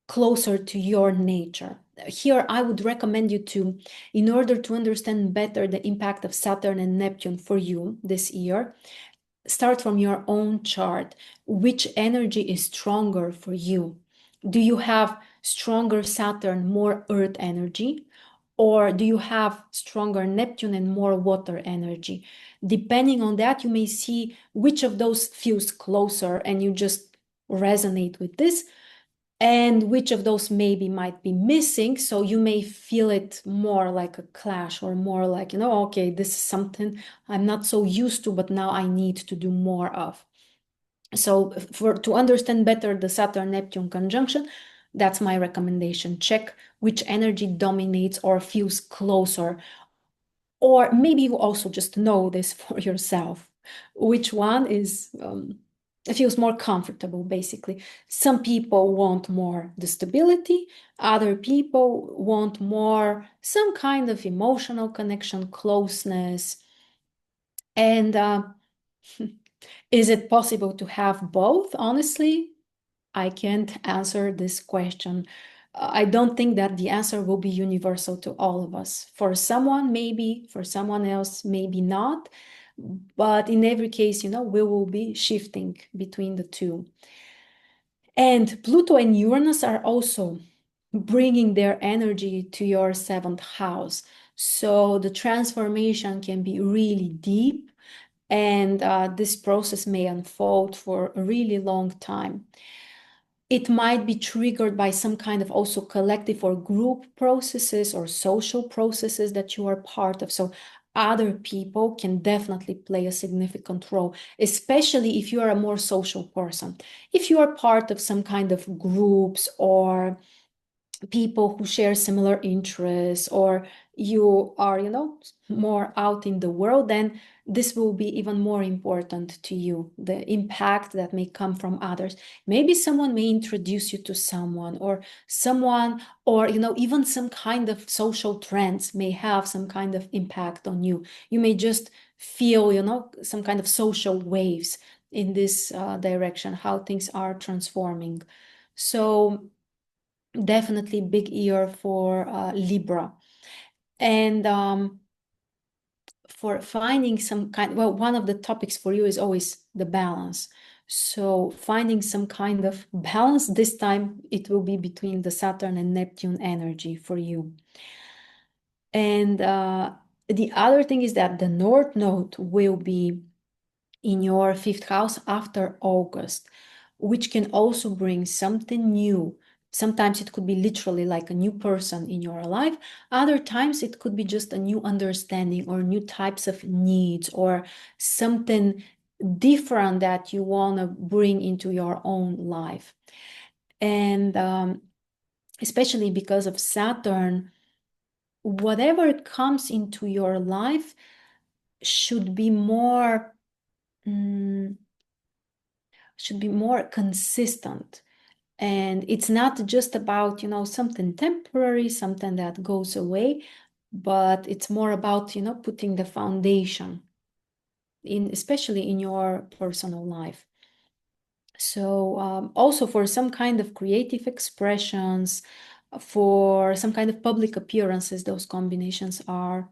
closer to your nature. Here, I would recommend you to, in order to understand better the impact of Saturn and Neptune for you this year, start from your own chart. Which energy is stronger for you? Do you have stronger Saturn, more earth energy? Or do you have stronger Neptune and more water energy? Depending on that, you may see which of those feels closer and you just resonate with this, and which of those maybe might be missing. So you may feel it more like a clash or more like, okay, this is something I'm not so used to, but now I need to do more of. So to understand better the Saturn-Neptune conjunction, that's my recommendation. Check which energy dominates or feels closer. Or maybe you also just know this for yourself, which one is feels more comfortable, basically. Some people want more the stability, other people want more some kind of emotional connection, closeness. And is it possible to have both? Honestly, I can't answer this question. I don't think that the answer will be universal to all of us. For someone, maybe, for someone else, maybe not. But in every case, we will be shifting between the two. And Pluto and Uranus are also bringing their energy to your seventh house. So the transformation can be really deep, and this process may unfold for a really long time. It might be triggered by some kind of also collective or group processes or social processes that you are part of. So other people can definitely play a significant role, especially if you are a more social person. If you are part of some kind of groups or people who share similar interests, or you are, more out in the world, then this will be even more important to you, the impact that may come from others. Maybe someone may introduce you to someone, or even some kind of social trends may have some kind of impact on you. You may just feel, some kind of social waves in this direction, how things are transforming. So definitely big year for Libra. And for finding some kind, well, one of the topics for you is always the balance. So finding some kind of balance, this time it will be between the Saturn and Neptune energy for you. And the other thing is that the North Node will be in your fifth house after August, which can also bring something new. Sometimes it could be literally like a new person in your life. Other times it could be just a new understanding or new types of needs or something different that you want to bring into your own life. And especially because of Saturn, whatever comes into your life should be more consistent. And it's not just about, something temporary, something that goes away, but it's more about, putting the foundation especially in your personal life. So also for some kind of creative expressions, for some kind of public appearances, those combinations are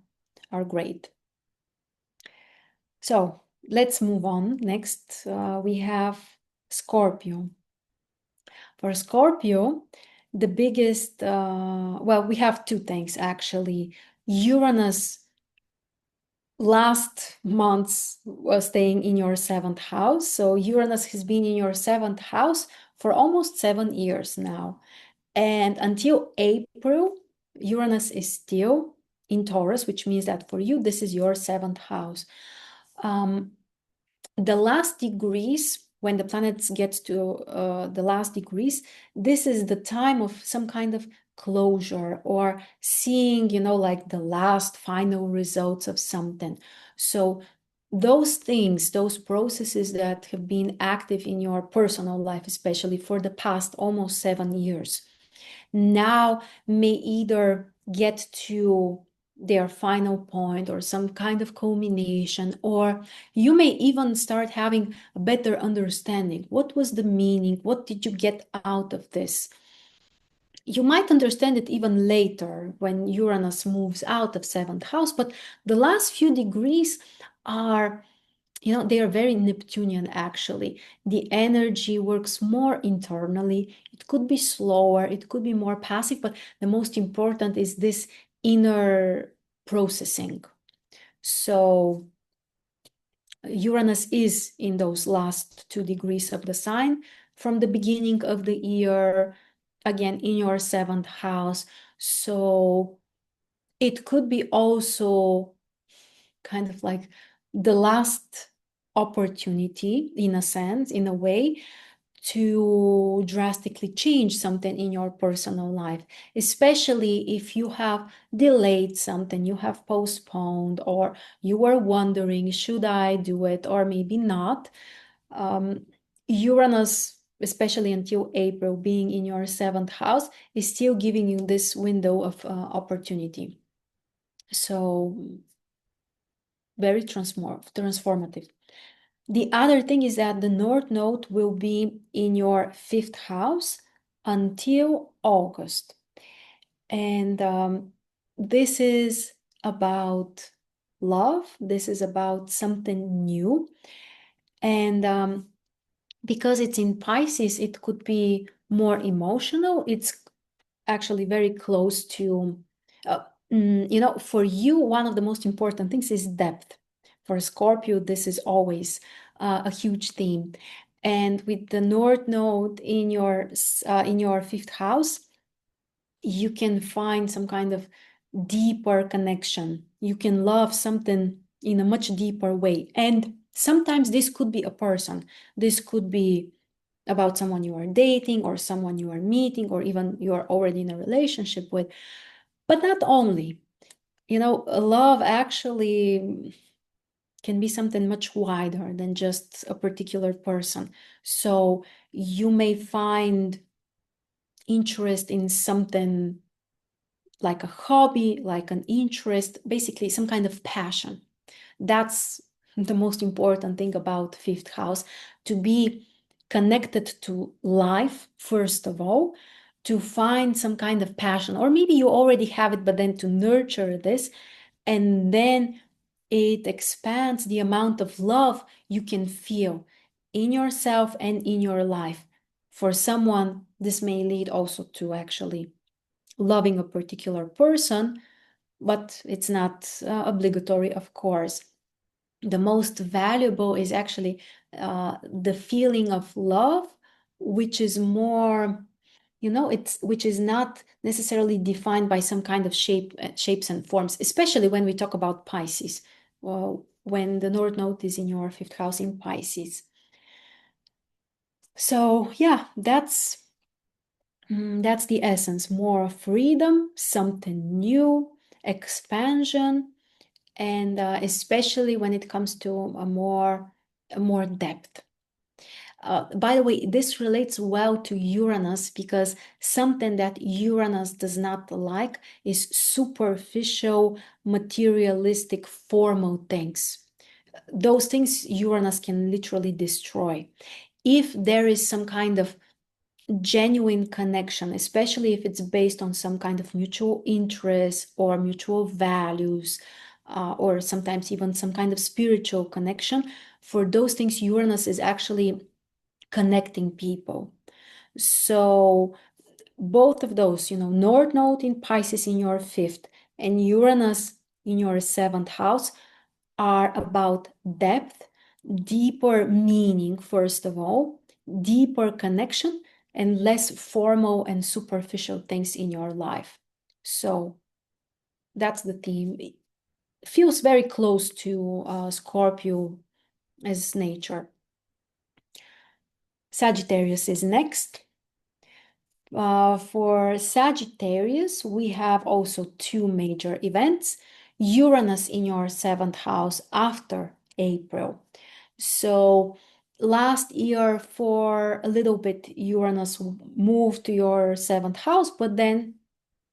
great. So let's move on. Next, we have Scorpio. For Scorpio, the biggest, well, we have two things actually. Uranus last month was staying in your 7th house. So Uranus has been in your 7th house for almost 7 years now. And until April, Uranus is still in Taurus, which means that for you, this is your 7th house. The last degrees, when the planets get to the last degrees, this is the time of some kind of closure or seeing, like the last final results of something. So those things, those processes that have been active in your personal life, especially for the past almost 7 years, now may either get to their final point or some kind of culmination, or you may even start having a better understanding. What was the meaning? What did you get out of this? You might understand it even later when Uranus moves out of 7th house, but the last few degrees are, they are very Neptunian actually. The energy works more internally. It could be slower, it could be more passive, but the most important is this inner processing. So Uranus is in those last 2 degrees of the sign from the beginning of the year, again in your 7th house. So it could be also kind of like the last opportunity, in a sense, in a way, to drastically change something in your personal life, especially if you have delayed something, you have postponed, or you were wondering, should I do it or maybe not? Uranus, especially until April, being in your 7th house, is still giving you this window of opportunity. So very transformative. The other thing is that the North Node will be in your 5th house until August. And this is about love. This is about something new. And because it's in Pisces, it could be more emotional. It's actually very close to, for you, one of the most important things is depth. For Scorpio, this is always a huge theme. And with the North Node in your 5th house, you can find some kind of deeper connection. You can love something in a much deeper way. And sometimes this could be a person. This could be about someone you are dating or someone you are meeting or even you are already in a relationship with. But not only, love actually can be something much wider than just a particular person. So you may find interest in something like a hobby, like an interest, basically some kind of passion. That's the most important thing about 5th house, to be connected to life, first of all, to find some kind of passion, or maybe you already have it, but then to nurture this, and then it expands the amount of love you can feel in yourself and in your life. For someone, this may lead also to actually loving a particular person, but it's not obligatory, of course. The most valuable is actually the feeling of love, which is more, which is not necessarily defined by some kind of shapes and forms, especially when we talk about Pisces. Well, when the North Node is in your fifth house in Pisces. So yeah, that's the essence. More freedom, something new, expansion, and especially when it comes to a more depth. By the way, this relates well to Uranus because something that Uranus does not like is superficial, materialistic, formal things. Those things Uranus can literally destroy. If there is some kind of genuine connection, especially if it's based on some kind of mutual interest or mutual values, or sometimes even some kind of spiritual connection, for those things, Uranus is actually connecting people. So both of those, North Node in Pisces in your fifth and Uranus in your seventh house are about depth, deeper meaning, first of all, deeper connection, and less formal and superficial things in your life. So that's the theme. It feels very close to Scorpio as nature. Sagittarius is next. For Sagittarius, we have also two major events. Uranus in your seventh house after April. So last year, for a little bit, Uranus moved to your seventh house, but then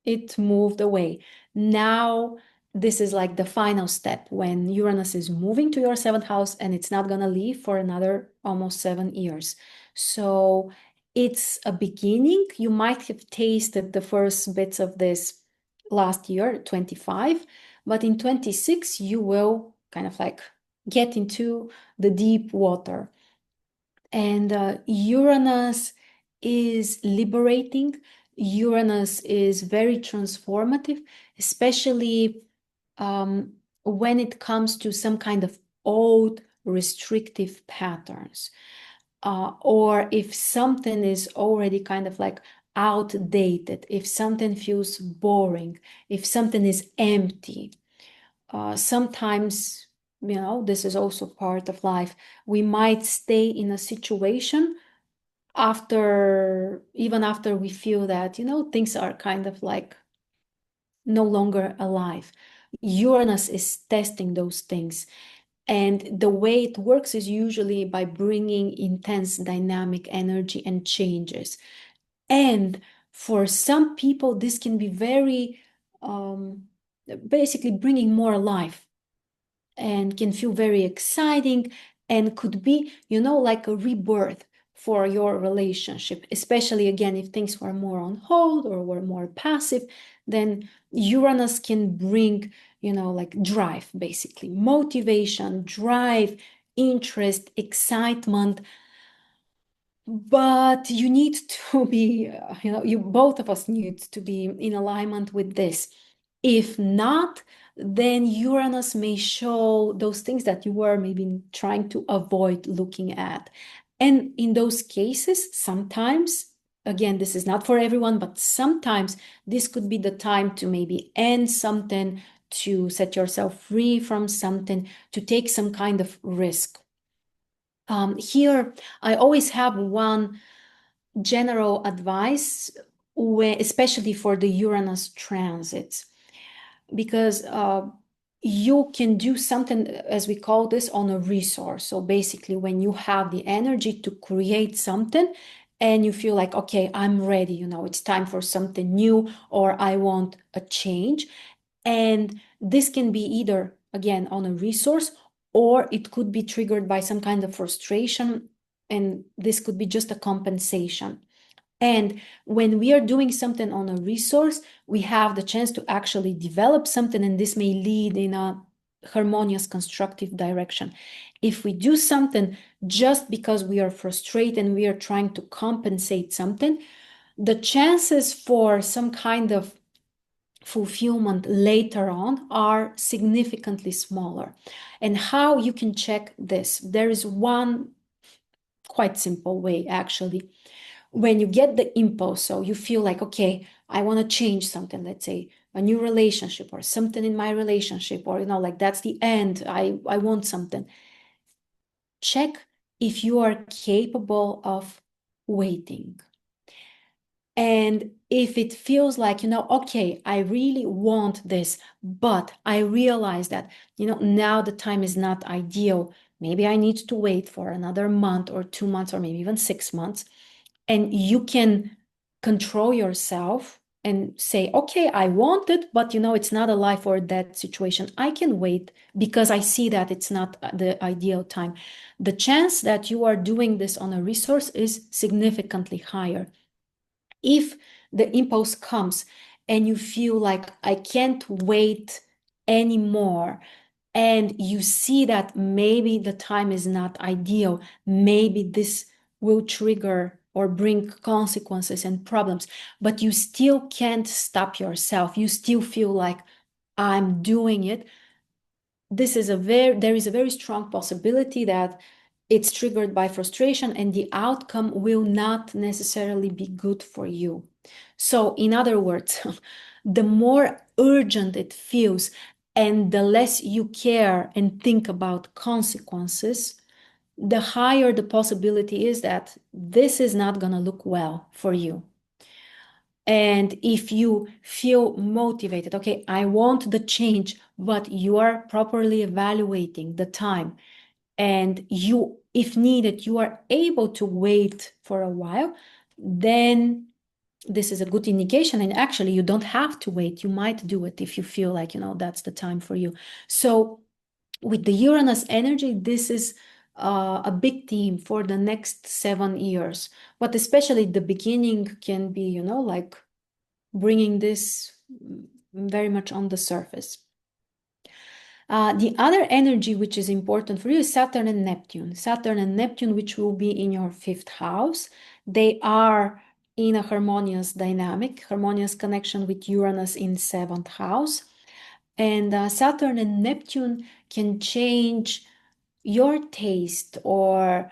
it moved away. Now, this is like the final step when Uranus is moving to your seventh house and it's not going to leave for another almost 7 years. So it's a beginning. You might have tasted the first bits of this last year, 25, but in 26, you will kind of like get into the deep water. And Uranus is liberating. Uranus is very transformative, especially when it comes to some kind of old restrictive patterns. Or if something is already kind of like outdated, if something feels boring, if something is empty. Sometimes, this is also part of life. We might stay in a situation even after we feel that, things are kind of like no longer alive. Uranus is testing those things. And the way it works is usually by bringing intense dynamic energy and changes. And for some people, this can be very, basically bringing more life and can feel very exciting and could be, like a rebirth for your relationship, especially again, if things were more on hold or were more passive, then Uranus can bring, like drive, basically motivation, drive, interest, excitement. But you need to be, both of us need to be in alignment with this. If not, then Uranus may show those things that you were maybe trying to avoid looking at. And in those cases, sometimes, again, this is not for everyone, but sometimes this could be the time to maybe end something, to set yourself free from something, to take some kind of risk. Here, I always have one general advice, especially for the Uranus transits, because you can do something, as we call this, on a resource. So basically, when you have the energy to create something and you feel like, okay, I'm ready, it's time for something new, or I want a change. And this can be either, again, on a resource, or it could be triggered by some kind of frustration. And this could be just a compensation. And when we are doing something on a resource, we have the chance to actually develop something, and this may lead in a harmonious, constructive direction. If we do something just because we are frustrated and we are trying to compensate something, the chances for some kind of fulfillment later on are significantly smaller. And how you can check this? There is one quite simple way, actually. When you get the impulse, so you feel like, okay, I want to change something, let's say a new relationship or something in my relationship, or, like that's the end. I want something. Check if you are capable of waiting. And if it feels like, okay, I really want this, but I realize that, now the time is not ideal. Maybe I need to wait for another month or 2 months or maybe even 6 months. And you can control yourself and say, okay, I want it, but it's not a life or death situation. I can wait because I see that it's not the ideal time. The chance that you are doing this on a resource is significantly higher. If the impulse comes and you feel like I can't wait anymore, and you see that maybe the time is not ideal, maybe this will trigger or bring consequences and problems, but you still can't stop yourself. You still feel like I'm doing it. There is a very strong possibility that it's triggered by frustration and the outcome will not necessarily be good for you. So, in other words, the more urgent it feels and the less you care and think about consequences, the higher the possibility is that this is not going to look well for you. And if you feel motivated, okay, I want the change, but you are properly evaluating the time, and you, if needed, you are able to wait for a while, then this is a good indication. And actually, you don't have to wait. You might do it if you feel like, that's the time for you. So with the Uranus energy, this is a big theme for the next 7 years. But especially the beginning can be, like bringing this very much on the surface. The other energy which is important for you is Saturn and Neptune. Saturn and Neptune, which will be in your fifth house. They are in a harmonious dynamic, harmonious connection with Uranus in seventh house. And Saturn and Neptune can change your taste or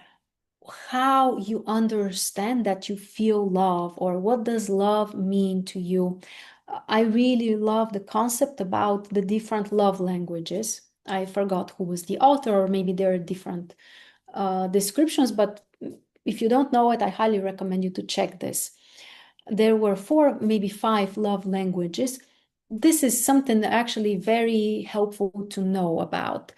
how you understand that you feel love, or what does love mean to you. I really love the concept about the different love languages. I forgot who was the author, or maybe there are different descriptions, but if you don't know it, I highly recommend you to check this. There were 4, maybe 5 love languages. This is something actually very helpful to know about,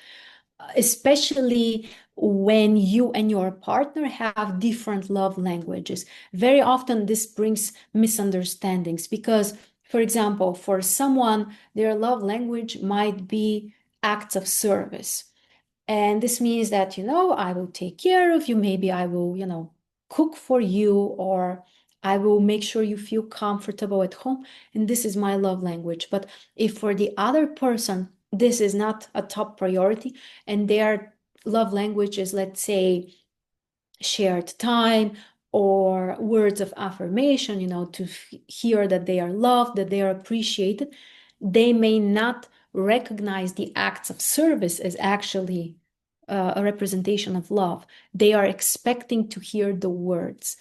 especially when you and your partner have different love languages. Very often this brings misunderstandings because, for example, for someone, their love language might be acts of service. And this means that, I will take care of you. Maybe I will, cook for you, or I will make sure you feel comfortable at home. And this is my love language. But if for the other person, this is not a top priority, and their love language is, let's say, shared time or words of affirmation, to hear that they are loved, that they are appreciated, they may not recognize the acts of service as actually a representation of love. They are expecting to hear the words.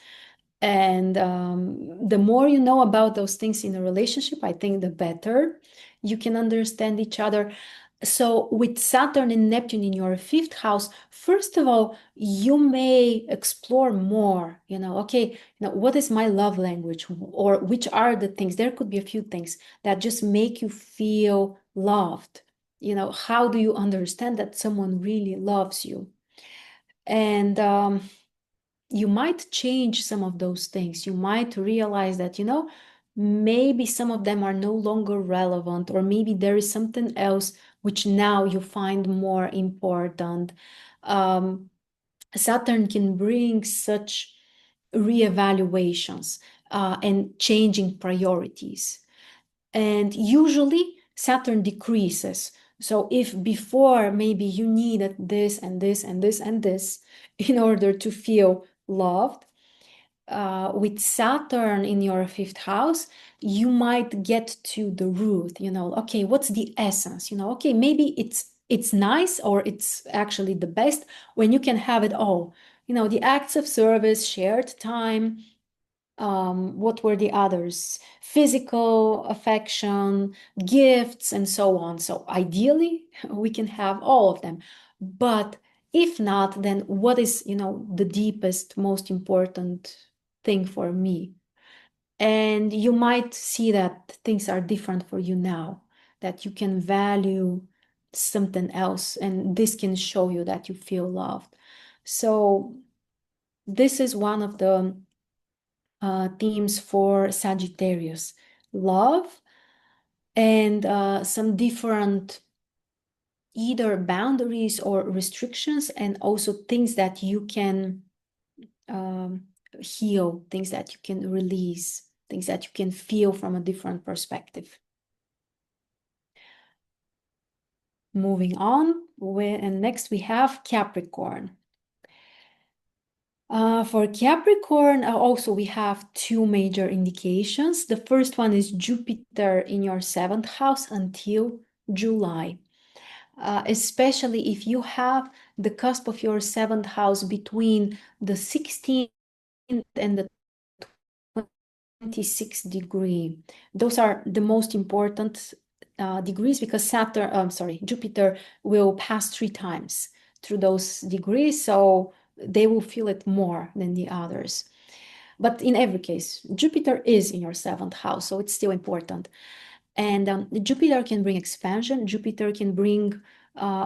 And the more you know about those things in a relationship, I think the better you can understand each other. So with Saturn and Neptune in your fifth house, first of all, you may explore more, okay, what is my love language, or which are the things, there could be a few things that just make you feel loved. How do you understand that someone really loves you? And you might change some of those things. You might realize that, maybe some of them are no longer relevant, or maybe there is something else which now you find more important. Saturn can bring such reevaluations and changing priorities. And usually Saturn decreases. So if before maybe you needed this and this and this and this in order to feel loved, with Saturn in your fifth house, you might get to the root, okay, what's the essence? Okay, maybe it's nice, or it's actually the best when you can have it all. The acts of service, shared time, What were the others? Physical affection, gifts, and so on. So ideally, we can have all of them. But if not, then what is, the deepest, most important thing for me? And you might see that things are different for you now, that you can value something else, and this can show you that you feel loved. So this is one of the themes for Sagittarius: love and some different either boundaries or restrictions, and also things that you can heal, things that you can release, things that you can feel from a different perspective. Moving on, and next we have Capricorn. For Capricorn, also we have two major indications. The first one is Jupiter in your seventh house until July. Especially if you have the cusp of your seventh house between the 16th and the 26th degree. Those are the most important degrees, because Jupiter will pass 3 times through those degrees, so they will feel it more than the others. But in every case, Jupiter is in your seventh house, so it's still important. And Jupiter can bring expansion, Jupiter can bring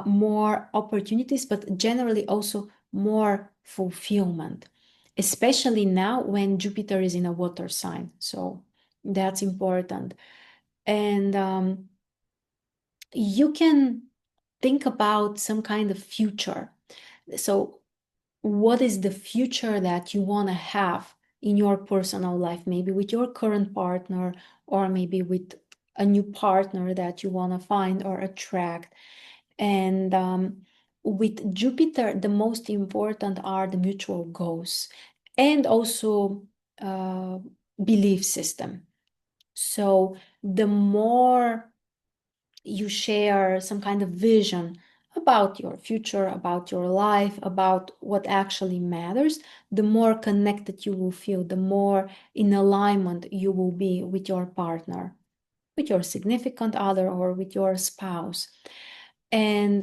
more opportunities, but generally also more fulfillment, especially now when Jupiter is in a water sign. So that's important. And you can think about some kind of future. So what is the future that you want to have in your personal life, maybe with your current partner, or maybe with a new partner that you want to find or attract? And with Jupiter, the most important are the mutual goals and also belief system. So the more you share some kind of vision about your future, about your life, about what actually matters, the more connected you will feel, the more in alignment you will be with your partner, with your significant other, or with your spouse. And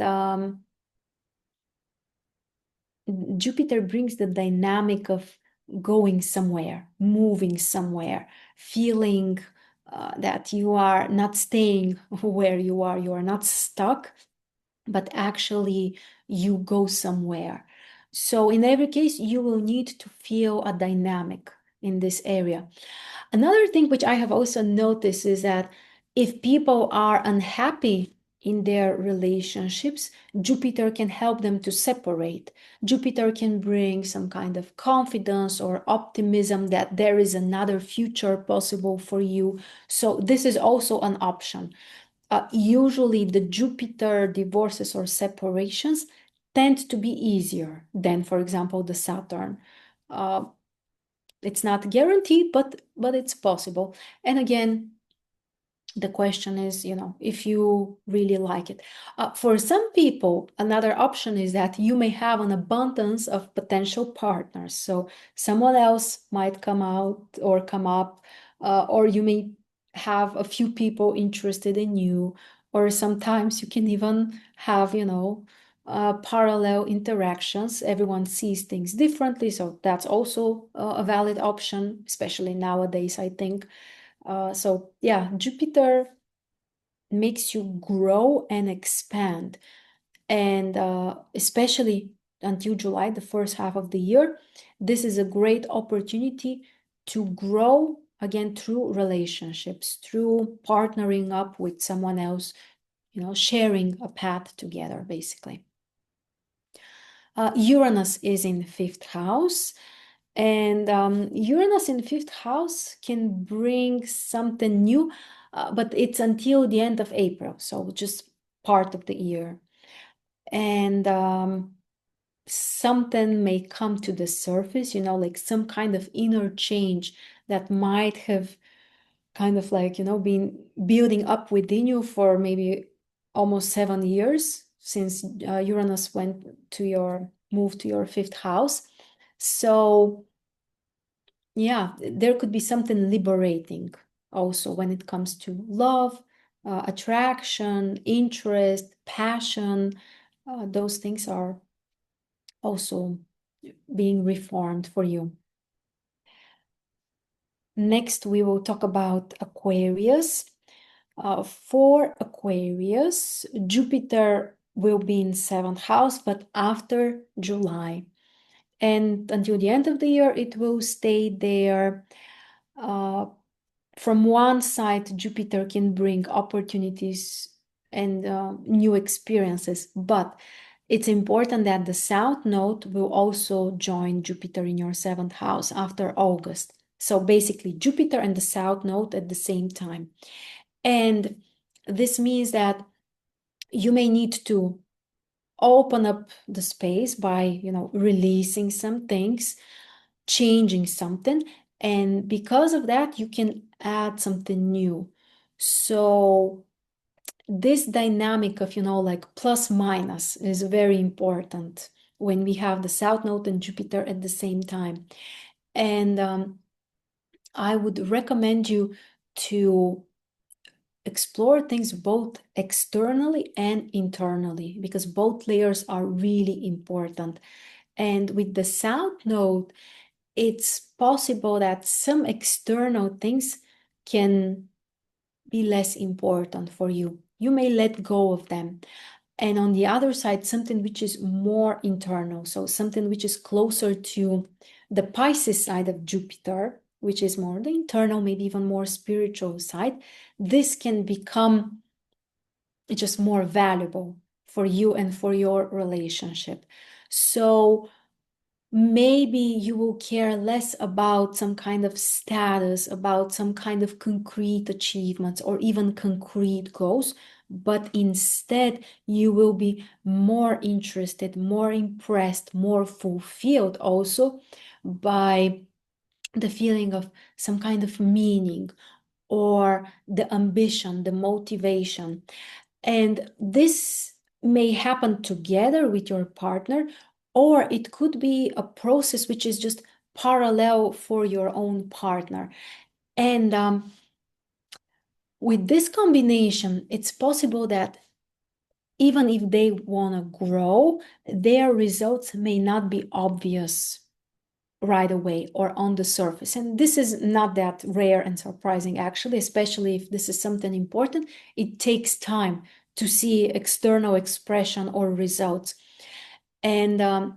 Jupiter brings the dynamic of going somewhere, moving somewhere, feeling that you are not staying where you are not stuck, but actually you go somewhere. So in every case, you will need to feel a dynamic in this area. Another thing which I have also noticed is that if people are unhappy in their relationships, Jupiter can help them to separate. Jupiter can bring some kind of confidence or optimism that there is another future possible for you. So this is also an option. Usually the Jupiter divorces or separations tend to be easier than, for example, the Saturn. It's not guaranteed, but it's possible. And again, the question is, if you really like it. For some people, another option is that you may have an abundance of potential partners. So someone else might come out or come up, or you may have a few people interested in you, or sometimes you can even have, parallel interactions. Everyone sees things differently, so that's also a valid option, especially nowadays, I think. So yeah, Jupiter makes you grow and expand. And especially until July, the first half of the year, this is a great opportunity to grow again through relationships, through partnering up with someone else, sharing a path together, basically. Uranus is in the fifth house. And Uranus in the fifth house can bring something new, but it's until the end of April, so just part of the year. And something may come to the surface, like some kind of inner change that might have kind of like, been building up within you for maybe almost 7 years since Uranus moved to your fifth house. So yeah, there could be something liberating also when it comes to love, attraction, interest, passion. Those things are also being reformed for you. Next, we will talk about Aquarius. For Aquarius, Jupiter will be in 7th house, but after July. And until the end of the year, it will stay there. From one side, Jupiter can bring opportunities and new experiences, but it's important that the South Node will also join Jupiter in your 7th house after August. So basically, Jupiter and the South Node at the same time. And this means that you may need to open up the space by, releasing some things, changing something. And because of that, you can add something new. So this dynamic of, like plus minus is very important when we have the South Node and Jupiter at the same time. And I would recommend you to explore things both externally and internally, because both layers are really important. And with the South Node, it's possible that some external things can be less important for you. You may let go of them. And on the other side, something which is more internal, so something which is closer to the Pisces side of Jupiter, which is more the internal, maybe even more spiritual side, this can become just more valuable for you and for your relationship. So maybe you will care less about some kind of status, about some kind of concrete achievements or even concrete goals, but instead you will be more interested, more impressed, more fulfilled also by the feeling of some kind of meaning or the ambition, the motivation. And this may happen together with your partner, or it could be a process which is just parallel for your own partner. And with this combination, it's possible that even if they want to grow, their results may not be obvious right away or on the surface. And this is not that rare and surprising, actually, especially if this is something important. It takes time to see external expression or results. And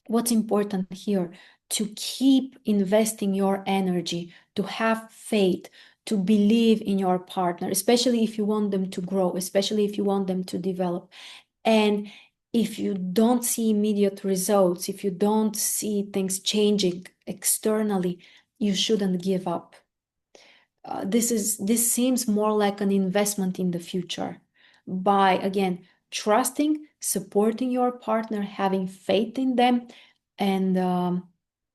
what's important here, to keep investing your energy, to have faith, to believe in your partner, especially if you want them to grow, especially if you want them to develop. And if you don't see immediate results, if you don't see things changing externally, you shouldn't give up. This seems more like an investment in the future by, again, trusting, supporting your partner, having faith in them, and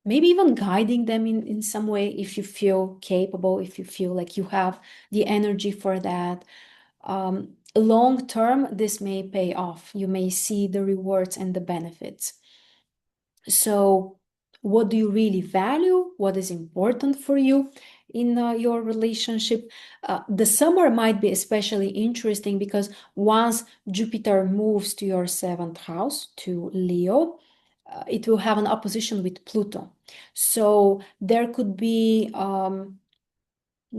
maybe even guiding them in some way if you feel capable, if you feel like you have the energy for that. Long term, this may pay off. You may see the rewards and the benefits. So, what do you really value? What is important for you in your relationship? The summer might be especially interesting because once Jupiter moves to your 7th house, to Leo, it will have an opposition with Pluto. So, there could be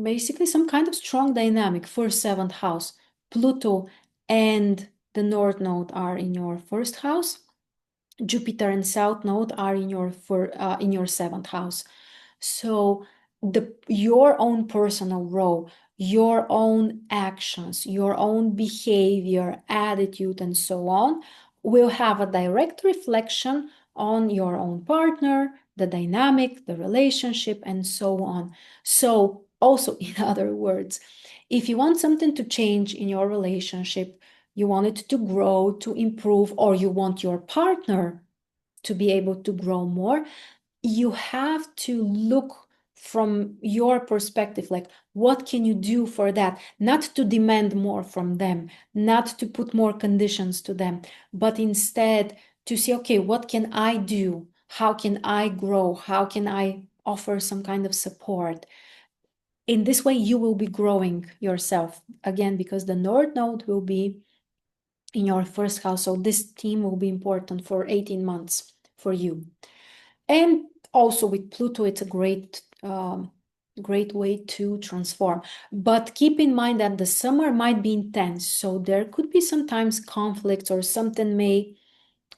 basically some kind of strong dynamic for 7th house. Pluto and the North Node are in your 1st house. Jupiter and South Node are in your 7th house. So your own personal role, your own actions, your own behavior, attitude, and so on will have a direct reflection on your own partner, the dynamic, the relationship, and so on. So also, in other words, if you want something to change in your relationship, you want it to grow, to improve, or you want your partner to be able to grow more, you have to look from your perspective, like what can you do for that? Not to demand more from them, not to put more conditions to them, but instead to say, okay, what can I do? How can I grow? How can I offer some kind of support. In this way, you will be growing yourself again, because the North Node will be in your first house. So this theme will be important for 18 months for you. And also with Pluto, it's a great way to transform. But keep in mind that the summer might be intense. So there could be sometimes conflicts, or something may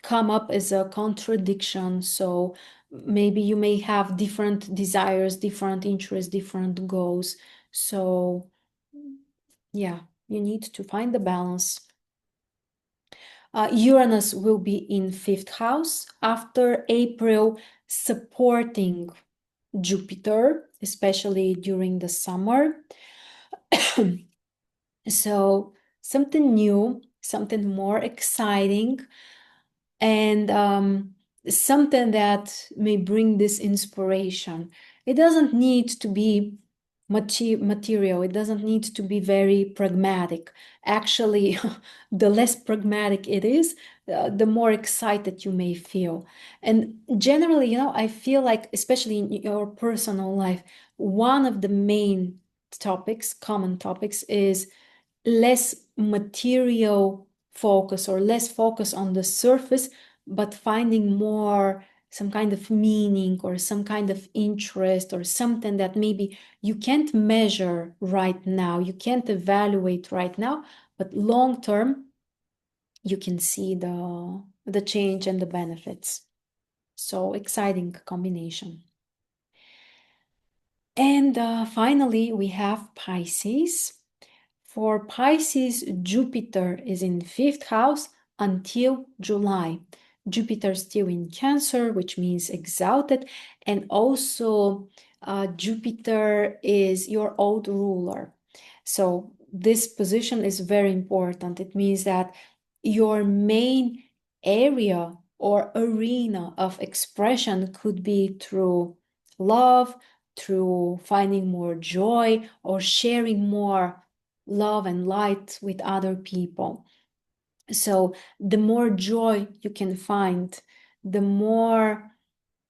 come up as a contradiction. So maybe you may have different desires, different interests, different goals. So yeah, you need to find the balance. Uranus will be in fifth house after April, supporting Jupiter, especially during the summer. So something new, something more exciting, and something that may bring this inspiration. It doesn't need to be material. It doesn't need to be very pragmatic. Actually, the less pragmatic it is, the more excited you may feel. And generally, I feel like, especially in your personal life, one of the main topics, common topics, is less material focus, or less focus on the surface, but finding more some kind of meaning, or some kind of interest, or something that maybe you can't measure right now, you can't evaluate right now, but long term you can see the change and the benefits. So exciting combination. And finally, we have Pisces. For Pisces, Jupiter is in fifth house until July. Jupiter still in Cancer, which means exalted, and also Jupiter is your old ruler. So this position is very important. It means that your main area or arena of expression could be through love, through finding more joy, or sharing more love and light with other people. So the more joy you can find, the more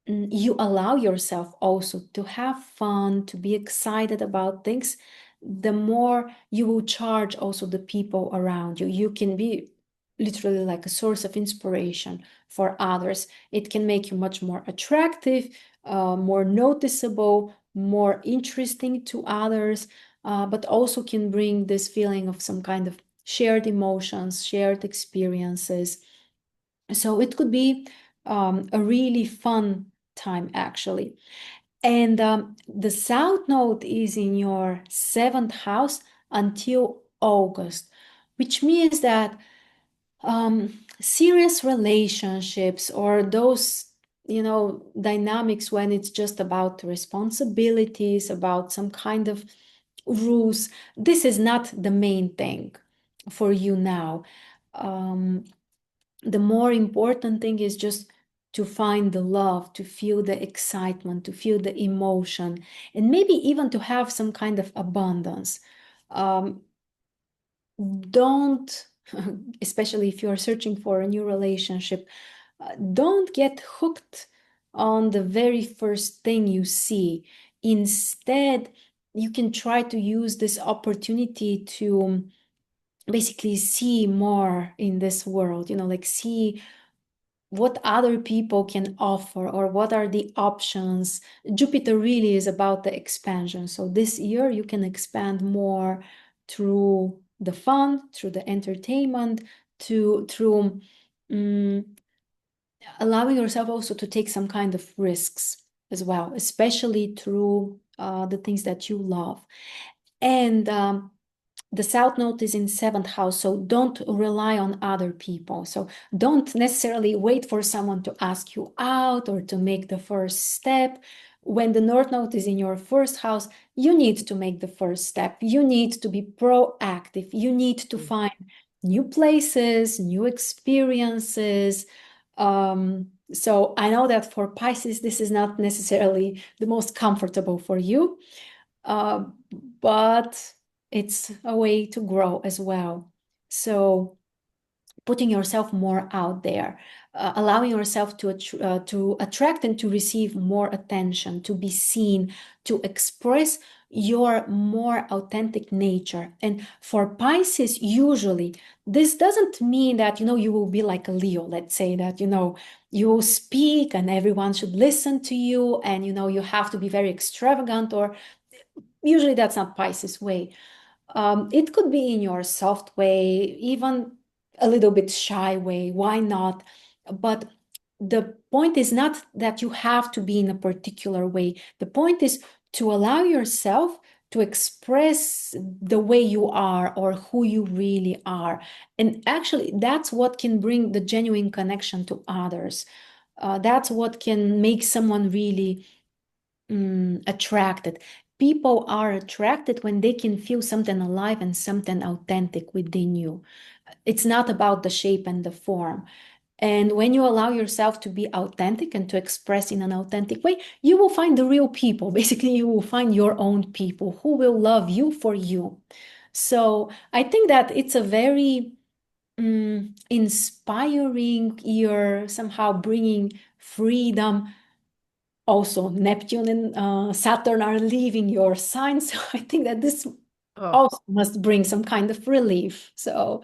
you allow yourself also to have fun, to be excited about things, the more you will charge also the people around you. You can be literally like a source of inspiration for others. It can make you much more attractive, more noticeable, more interesting to others, but also can bring this feeling of some kind of shared emotions, shared experiences. So it could be a really fun time, actually. And the South Node is in your seventh house until August, which means that serious relationships, or those dynamics when it's just about responsibilities, about some kind of rules, this is not the main thing for you now. The more important thing is just to find the love, to feel the excitement, to feel the emotion, and maybe even to have some kind of abundance. Don't especially if you're searching for a new relationship, don't get hooked on the very first thing you see. Instead, you can try to use this opportunity to basically see more in this world, like see what other people can offer, or what are the options. Jupiter really is about the expansion. So this year you can expand more through the fun, through the entertainment, through allowing yourself also to take some kind of risks as well, especially through the things that you love. And the South Node is in seventh house, so don't rely on other people. So don't necessarily wait for someone to ask you out or to make the first step. When the North Node is in your first house, you need to make the first step. You need to be proactive. You need to find new places, new experiences. So I know that for Pisces, this is not necessarily the most comfortable for you, uh, but it's a way to grow as well. So putting yourself more out there, allowing yourself to attract and to receive more attention, to be seen, to express your more authentic nature. And for Pisces, usually, this doesn't mean that, you will be like a Leo, let's say that, you will speak and everyone should listen to you and, you have to be very extravagant, or usually that's not Pisces way. It could be in your soft way, even a little bit shy way. Why not? But the point is not that you have to be in a particular way. The point is to allow yourself to express the way you are or who you really are. And actually, that's what can bring the genuine connection to others. That's what can make someone really attracted. People are attracted when they can feel something alive and something authentic within you. It's not about the shape and the form. And when you allow yourself to be authentic and to express in an authentic way, you will find the real people. Basically, you will find your own people who will love you for you. So I think that it's a very inspiring year, somehow bringing freedom. Also, Neptune and Saturn are leaving your sign. So I think that this Oh, also must bring some kind of relief. So,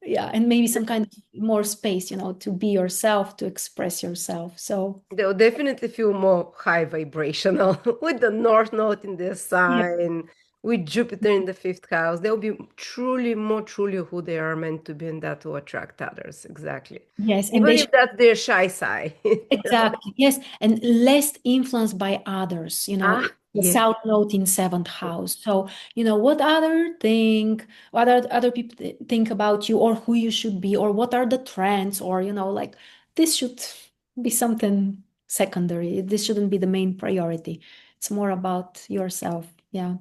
yeah, and maybe some kind of more space, to be yourself, to express yourself. So, they'll definitely feel more high vibrational with the North Node in their yeah. sign, with Jupiter in the fifth house. They'll be truly, more truly who they are meant to be, and that will attract others. Exactly. Yes, and Even they if that's their shy side. exactly, yes, and less influenced by others, Ah, the yes. South Node in seventh house. So, what other people think about you or who you should be or what are the trends or, like this should be something secondary. This shouldn't be the main priority. It's more about yourself. Yeah.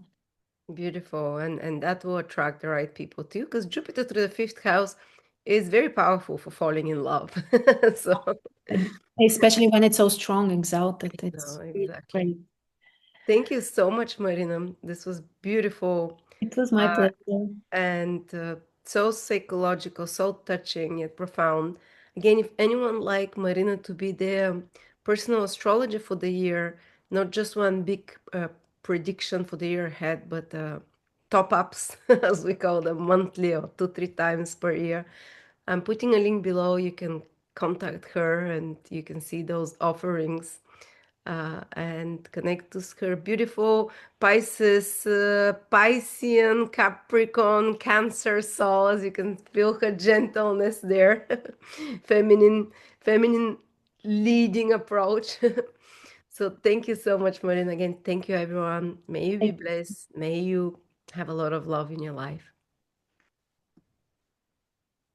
Beautiful. And that will attract the right people too, because Jupiter through the fifth house is very powerful for falling in love. So, And especially when it's so strong, exalted. no, It's really exactly. great. Thank you so much, Marina. This was beautiful. It was my Uh, pleasure. and so psychological, so touching yet profound. Again, if anyone like Marina to be their personal astrologer for the year, not just one big prediction for the year ahead, but top ups, as we call them, monthly or 2, 3 times per year. I'm putting a link below. You can contact her and you can see those offerings and connect to her beautiful Pisces, Piscean, Capricorn, Cancer soul. As you can feel her gentleness there, feminine, feminine leading approach. So thank you so much, Marina. Again, thank you, everyone. May you be blessed. May you have a lot of love in your life.